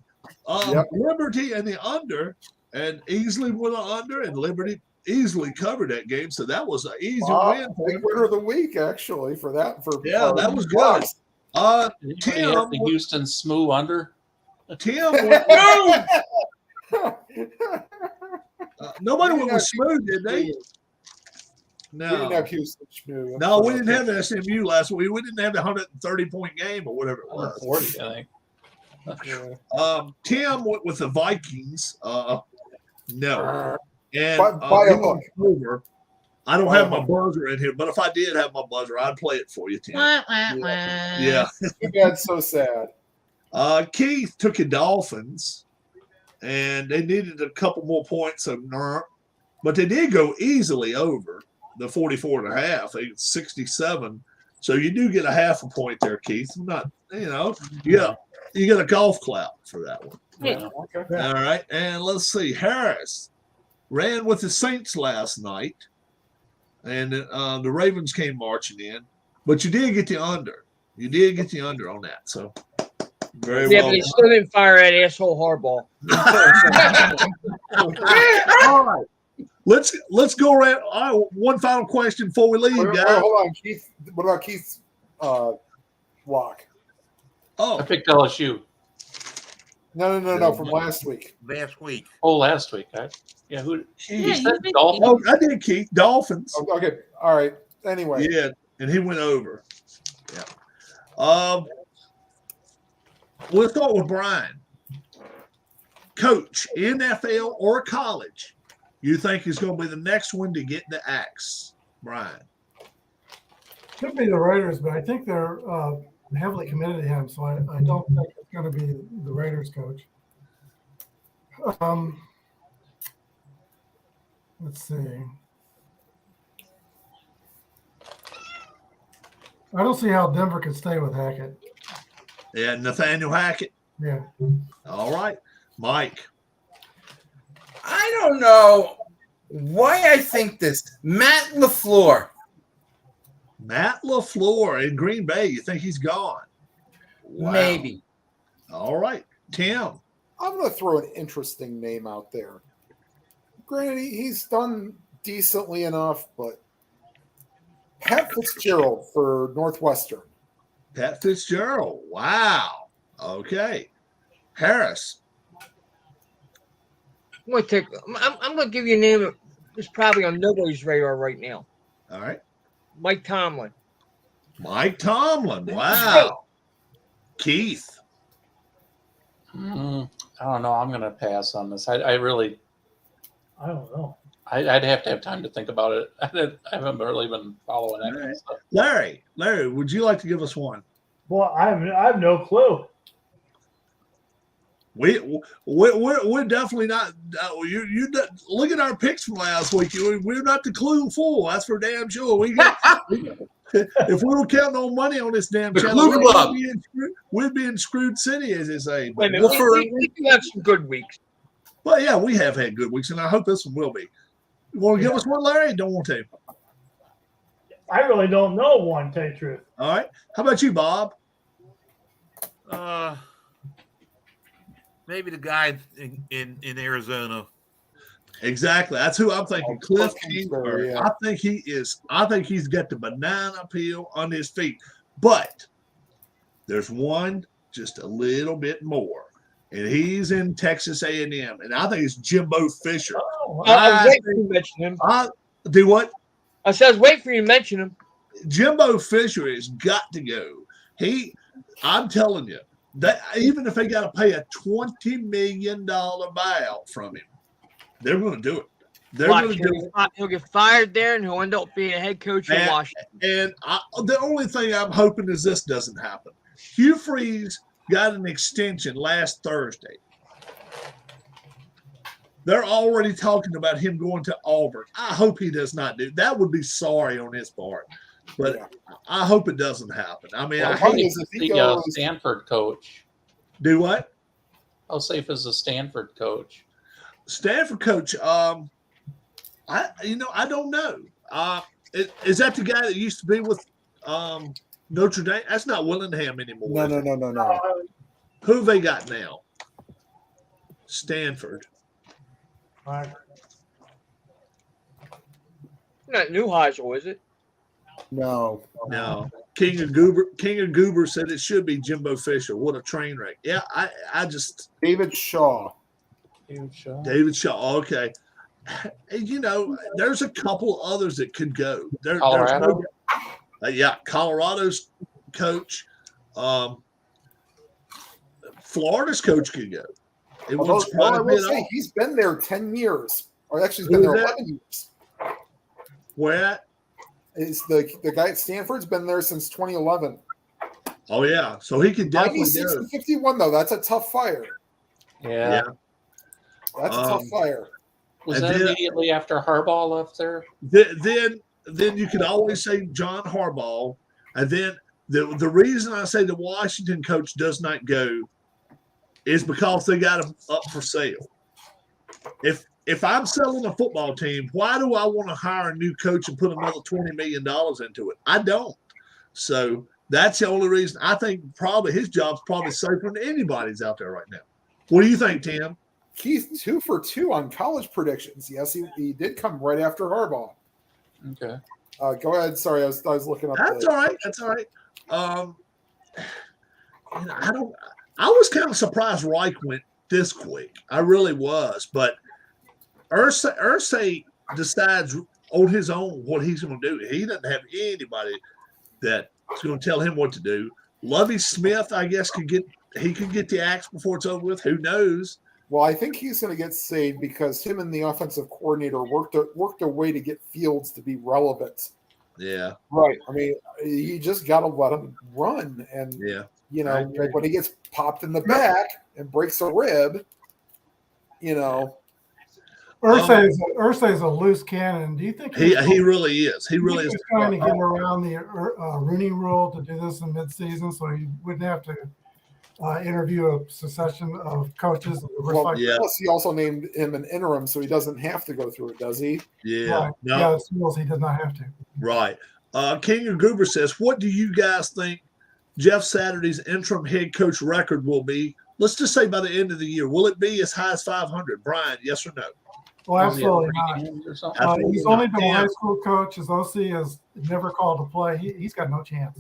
Liberty and the under, and easily went under, and Liberty easily covered that game. So that was an easy win. Big winner of the week, actually, for that. That was good. Tim, the Houston Smoo under. Tim nobody went with Smooth, did they? No. We didn't have Houston Schmoo. No, we didn't have SMU last week. We didn't have the 130-point game or whatever it was. 40, I think. Tim went with the Vikings. No. And by a hook. Over. I don't have my buzzer in here, but if I did have my buzzer, I'd play it for you, Tim. Yeah. That's so sad. Keith took the Dolphins, and they needed a couple more points, but they did go easily over the 44 and a half. They 67. So you do get a half a point there, Keith. I'm not, you get a golf clap for that one. Yeah. Okay. All right. And let's see. Harris ran with the Saints last night, and the Ravens came marching in, but you did get the under. You did get the under on that. So very well. But they still didn't fire that asshole Harbaugh. All right. Let's go around. One final question before we leave, guys. Hold on, Keith. What about Keith's lock? I picked LSU. No, from last week. Last week. Oh, last week. Yeah, who? Yeah, said you Dolphins? I did, Keith. Dolphins. Okay, all right. Anyway. Yeah, and he went over. Yeah. We'll start with Brian. Coach, NFL or college, you think is going to be the next one to get the axe, Brian? Could be the Raiders, but I think they're heavily committed to him, so I don't think it's going to be the Raiders coach. Let's see. I don't see how Denver could stay with Hackett. Yeah, Nathaniel Hackett. Yeah. All right. Mike. I don't know why I think this. Matt LaFleur. Matt LaFleur in Green Bay. You think he's gone? Wow. Maybe. All right. Tim. I'm going to throw an interesting name out there. Granted, he's done decently enough, but Pat Fitzgerald for Northwestern. Pat Fitzgerald. Wow. Okay. Harris. I'm going to give you a name that's probably on nobody's radar right now. All right. Mike Tomlin. Mike Tomlin. Wow. Keith. I don't know. I'm going to pass on this. I I don't know. I'd have to have time to think about it. I haven't really been following that kind of stuff. Larry, would you like to give us one? Well, I have no clue. We're definitely not. You look at our picks from last week. We're not the clue fool. That's for damn sure. If we were counting on money on this damn channel, we'd be in screwed city, as they say. Wait a minute, we do have some good weeks. Well, yeah, we have had good weeks, and I hope this one will be. You want to give us one, Larry? Don't want to. I really don't know one, to tell you the truth. All right. How about you, Bob? Maybe the guy in Arizona. Exactly. That's who I'm thinking. Cliff Kingsbury. Yeah. I think he's got the banana peel on his feet. But there's one just a little bit more. And he's in Texas A&M. And I think it's Jimbo Fisher. Oh, I was waiting for you to mention him. Do what? I said, wait for you to mention him. Jimbo Fisher has got to go. I'm telling you, that even if they got to pay a $20 million buyout from him, They're going to do it. They're Watch, going to do it. he'll get fired there, and he'll end up being a head coach in Washington. And the only thing I'm hoping is this doesn't happen. Hugh Freeze got an extension last Thursday. They're already talking about him going to Auburn. I hope he does not do that. Would be sorry on his part, but I hope it doesn't happen. I mean, Well, I hate the Stanford coach. Do what? How safe is the Stanford coach? Stanford coach. I don't know. Is that the guy that used to be with Notre Dame? That's not Willingham anymore. No. Who they got now? Stanford. Right. Not Neuheisel, is it? No. King of Goober said it should be Jimbo Fisher. What a train wreck. Yeah, I just David Shaw. David Shaw. Okay. There's a couple others that could go. Colorado. Colorado's coach. Florida's coach could go. I will say he's been there 10 years. Or actually, he's been there 11 years. Where at? Is the guy at Stanford's been there since 2011. Oh, yeah. So he could definitely 96 go. to 51, though. That's a tough fire. Yeah. That's a tough fire. Was that immediately after Harbaugh left there? Then you could always say John Harbaugh. And then the reason I say the Washington coach does not go is because they got him up for sale. If I'm selling a football team, why do I want to hire a new coach and put another $20 million into it? I don't. So that's the only reason. I think probably his job's probably safer than anybody's out there right now. What do you think, Tim? Keith, 2 for 2 on college predictions. Yes, he did come right after Harbaugh. Okay. Go ahead. Sorry, I was looking up. That's all right. I was kind of surprised Reich went this quick. I really was, but Irsay decides on his own what he's going to do. He doesn't have anybody that's going to tell him what to do. Lovie Smith, I guess, could get the axe before it's over with. Who knows? Well, I think he's going to get saved because him and the offensive coordinator worked a way to get Fields to be relevant. Yeah. Right. I mean, you just got to let him run. And, when he gets popped in the back and breaks a rib, Irsay is a loose cannon. Do you think he really is? He really is trying to get around the Rooney Rule to do this in midseason, so he wouldn't have to interview a succession of coaches. Plus, he also named him an interim, so he doesn't have to go through it, does he? Yeah. Right. No. Yeah, it seems he does not have to. Right. King of Goober says, "What do you guys think Jeff Saturday's interim head coach record will be? Let's just say by the end of the year. Will it be as high as 500? Brian, yes or no?" Well, absolutely not. He's only been a high school coach. His OC has never called a play. He's got no chance.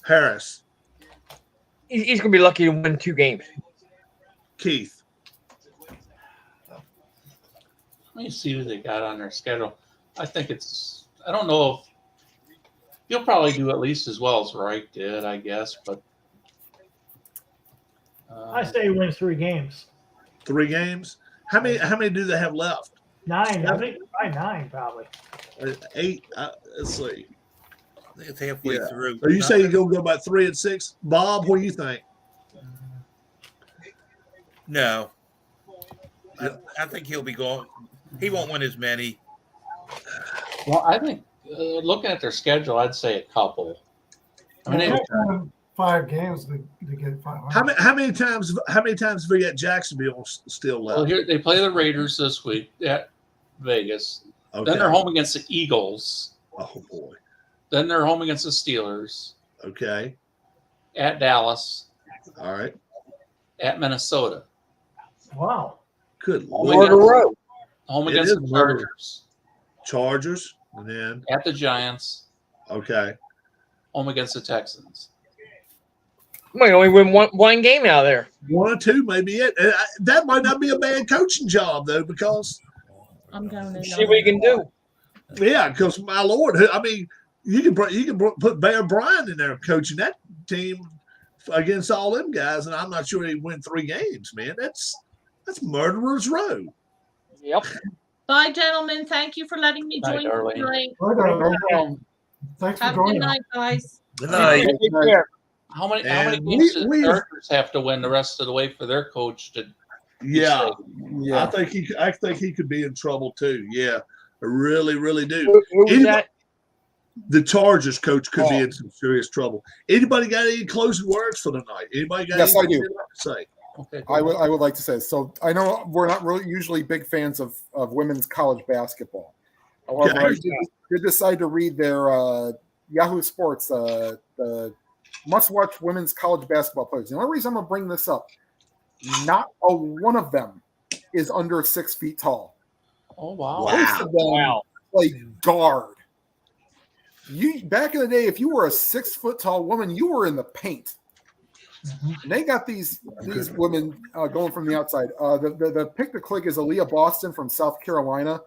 Harris. He's going to be lucky to win 2 games. Keith. Let me see who they got on their schedule. I don't know if he'll probably do at least as well as Reich did, I guess, but I say he wins 3 games. 3 games? How many do they have left? 9. I think probably 9, probably. 8. Let's see. I think it's halfway through. So you say you're going to go about 3 and 6? Bob, what do you think? No. I think he'll be going. He won't win as many. Well, I think looking at their schedule, I'd say a couple. I mean, they won 5 games to get 500. How many times have we got Jacksonville still left? Well, here they play the Raiders this week at Vegas. Okay. Then they're home against the Eagles. Oh boy. Then they're home against the Steelers. Okay. At Dallas. All right. At Minnesota. Wow. Good Lord. Home against the Chargers. Chargers. And then at the Giants. Okay. Home against the Texans. Might only win one game out of there. 1 or 2 may be it. That might not be a bad coaching job though, because I'm going to see what you can do. Yeah, because my Lord, I mean, you can put Bear Bryant in there coaching that team against all them guys, and I'm not sure he'd win 3 games, man. That's murderer's row. Yep. Bye, gentlemen. Thank you for letting me Good night, join Darlene. tonight. Bye, Darlene. Thanks for Have a good joining us. night, guys. Good All night. right, take care. How many And games do the we- Chargers have to win the rest of the way for their coach to? Yeah, Yeah. I think he could be in trouble too. Yeah, I really, really do. Who was that? The Chargers coach could be Oh. in some serious trouble. Anybody got any closing words for the night? Anybody got Yes, I anything do. they'd like to say? Okay, I would like to say, so I know we're not really usually big fans of women's college basketball. However, Okay. I did decide to read their Yahoo Sports, the must-watch women's college basketball players. The only reason I'm going to bring this up, not a one of them is under 6 feet tall. Oh wow! Most of them play guard. You back in the day, if you were a 6 foot tall woman, you were in the paint. And they got these women going from the outside. The pick to click is Aaliyah Boston from South Carolina,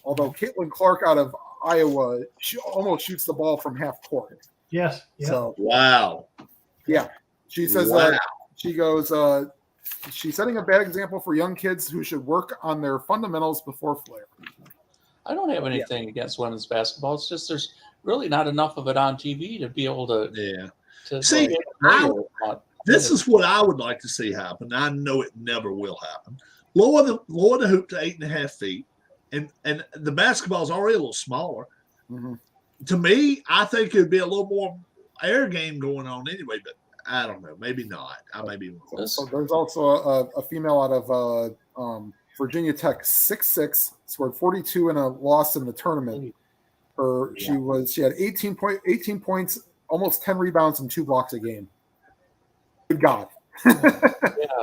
although Caitlin Clark out of Iowa almost shoots the ball from half court. Yes. Yeah. So Wow. yeah, she says Wow. she goes. She's setting a bad example for young kids who should work on their fundamentals before flair. I don't have anything against women's basketball. It's just there's really not enough of it on TV to be able to. Yeah. To See, get I- familiar with it. This is what I would like to see happen. I know it never will happen. Lower the hoop to 8.5 feet, and the basketball's already a little smaller. Mm-hmm. To me, I think it'd be a little more air game going on anyway, but I don't know. Maybe not. I may be wrong. So there's also a female out of Virginia Tech, 6'6", scored 42 in a loss in the tournament. She had 18 points, almost 10 rebounds, and 2 blocks a game. Good God. All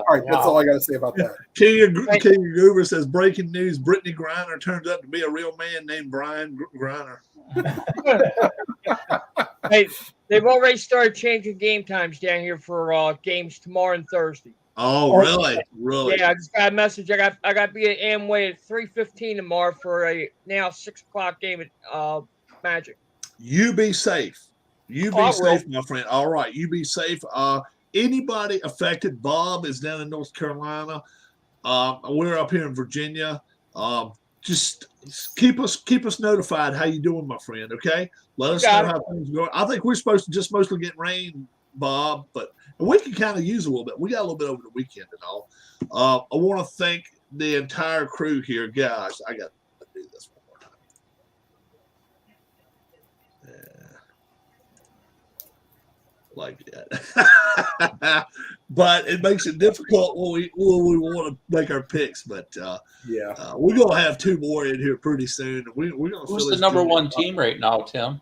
right, that's all I got to say about that. King Goober says, breaking news, Brittany Griner turns out to be a real man named Brian Griner. Hey, they've already started changing game times down here for games tomorrow and Thursday. Oh, really? Really? Yeah, I just got a message. I got to be at Amway at 3:15 tomorrow for a now 6 o'clock game at Magic. You be safe. You be safe, my friend. All right, you be safe. Anybody affected? Bob is down in North Carolina. We're up here in Virginia. Just keep us notified how you doing, my friend. Okay, let us know how things go. I think we're supposed to just mostly get rain, Bob, but we can kind of use a little bit. We got a little bit over the weekend and all. I want to thank the entire crew here, guys. I got to do this one more time. Like that. But it makes it difficult when we want to make our picks. But we're gonna have 2 more in here pretty soon. We're gonna. Who's the number 1 team right now, Tim?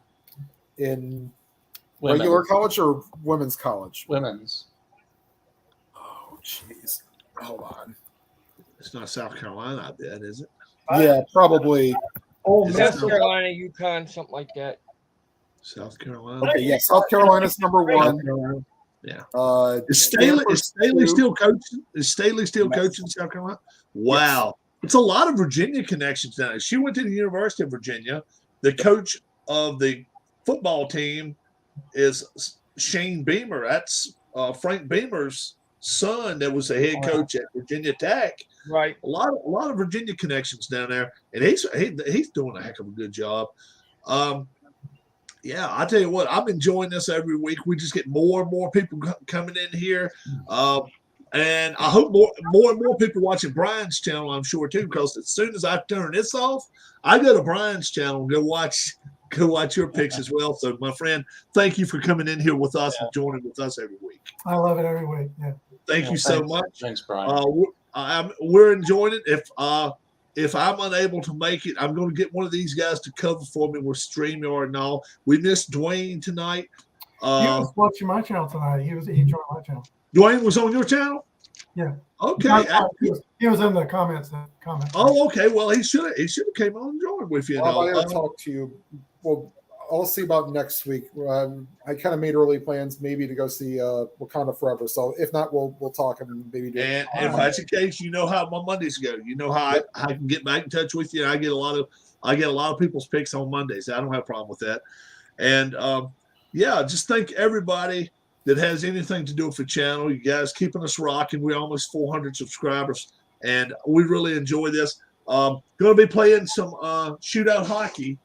In Women. regular college or women's college? Women's. Oh, jeez. Hold on. It's not South Carolina, I bet, is it? Yeah, probably. Oh, South Carolina, UConn, something like that. South Carolina. Okay, yeah, South Carolina's number 1. Yeah. Is Staley still coaching? Is Staley still coaching South Carolina? Wow. It's a lot of Virginia connections now. She went to the University of Virginia. The coach of the football team is Shane Beamer. That's Frank Beamer's son that was the head coach at Virginia Tech. Right. A lot of Virginia connections down there. And he's doing a heck of a good job. Yeah, I tell you what, I'm enjoying this every week. We just get more and more people coming in here. And I hope more and more people watching Brian's channel, I'm sure, too, because as soon as I turn this off, I go to Brian's channel and go watch your picks as well. So, my friend, thank you for coming in here with us and joining with us every week. I love it every week. Yeah. Thank you so much. Thanks, Brian. We're enjoying it. If I'm unable to make it, I'm going to get one of these guys to cover for me with StreamYard and all. We missed Dwayne tonight. He was watching my channel tonight. He joined my channel. Dwayne was on your channel? Yeah. Okay. He was in the comments. Oh, okay. Well, he should have came on and joined with you. I'll talk to you. Well, I'll see about next week. I kind of made early plans maybe to go see Wakanda Forever. So if not, we'll talk and maybe do. And if that's the case, you know how my Mondays go. You know how I can get back in touch with you. I get a lot of people's picks on Mondays. I don't have a problem with that. And just thank everybody that has anything to do with the channel. You guys keeping us rocking. We're almost 400 subscribers, and we really enjoy this. Going to be playing some shootout hockey.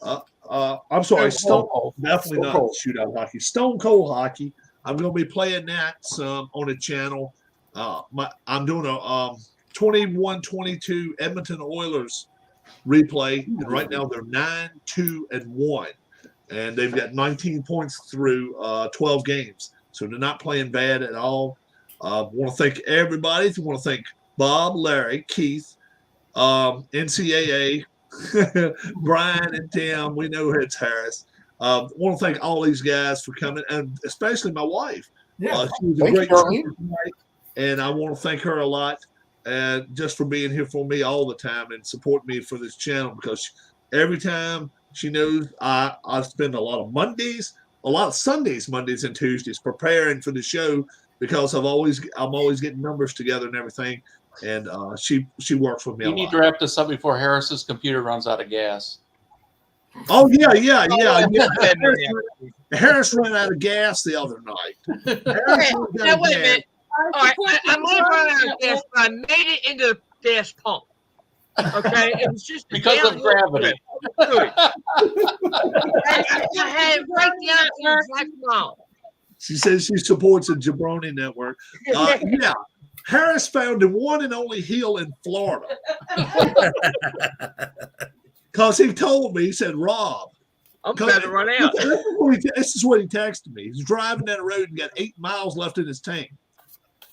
I'm sorry, definitely not shootout hockey. Stone Cold hockey. I'm going to be playing that some on the channel. I'm doing a 21-22 Edmonton Oilers replay, and right now they're 9-2-1, and they've got 19 points through 12 games. So they're not playing bad at all. Want to thank everybody. I want to thank Bob, Larry, Keith, NCAA, Brian, and Tim. We know it's Harris. Want to thank all these guys for coming, and especially my wife. Yeah. She was a great speaker tonight, and I want to thank her a lot, and just for being here for me all the time and support me for this channel, because every time she knows I spend a lot of Mondays, a lot of Sundays, Mondays and Tuesdays preparing for the show, because I'm always getting numbers together and everything. And she works with me. You need to wrap this up before Harris's computer runs out of gas. Oh yeah. Harris ran out of gas the other night. Now wait a minute. All right, I might have run out of gas, but I made it into the gas pump. Okay, it was just because of gravity. I had it right down to the exact amount. She says she supports the Jabroni Network. Yeah. Harris found the one and only heel in Florida. Because he told me, he said, Rob, I'm about to run out. This is what he texted me. He's driving down the road and got 8 miles left in his tank.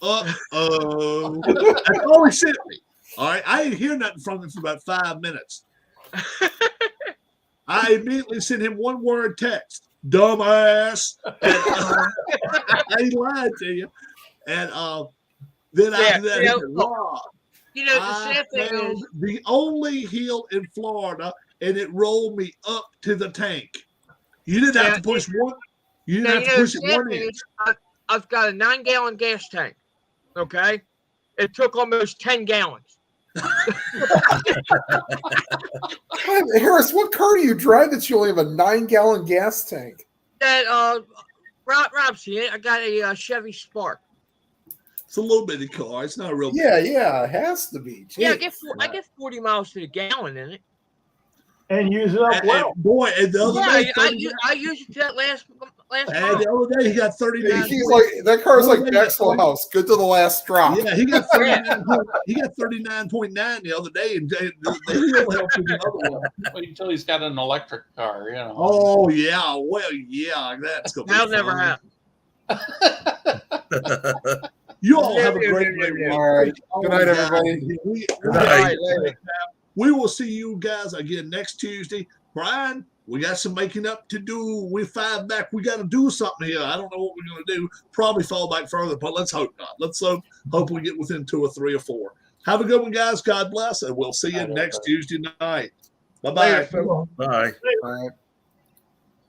Uh-oh. That's all he sent me. All right. I didn't hear nothing from him for about 5 minutes. I immediately sent him one word text. Dumbass. And, he lied to you. And then after that, he said, Rob, the sad thing is the only heel in Florida, and it rolled me up to the tank. You didn't have to push one. You didn't have to push it 1 inch. I've got a 9-gallon gas tank. Okay, it took almost 10 gallons. Harris, what car do you drive that you only have a 9-gallon gas tank? That Rob seen it. I got a Chevy Spark. It's a little bitty car. It's not a real. Yeah, it has to be. Jeez. Yeah, I get 40 miles to the gallon in it. And use it up well. And boy, and the other day, I used it that last and the other day he got 39. He's like, that car's like Maxwell House, good to the last drop. Yeah, he got 39. He got 39.9 the other day, and the heel helped him the other one. Wait until he's got an electric car, you know. Oh yeah, well yeah, that's gonna be That'll never happen. You all have a great week. All right. Good night, everybody. We will see you guys again next Tuesday. Brian, we got some making up to do. We're 5 back. We got to do something here. I don't know what we're going to do. Probably fall back further, but let's hope not. Let's hope we get within 2 or 3 or 4. Have a good one, guys. God bless, and we'll see you next Tuesday night. Bye-bye. Bye. All right.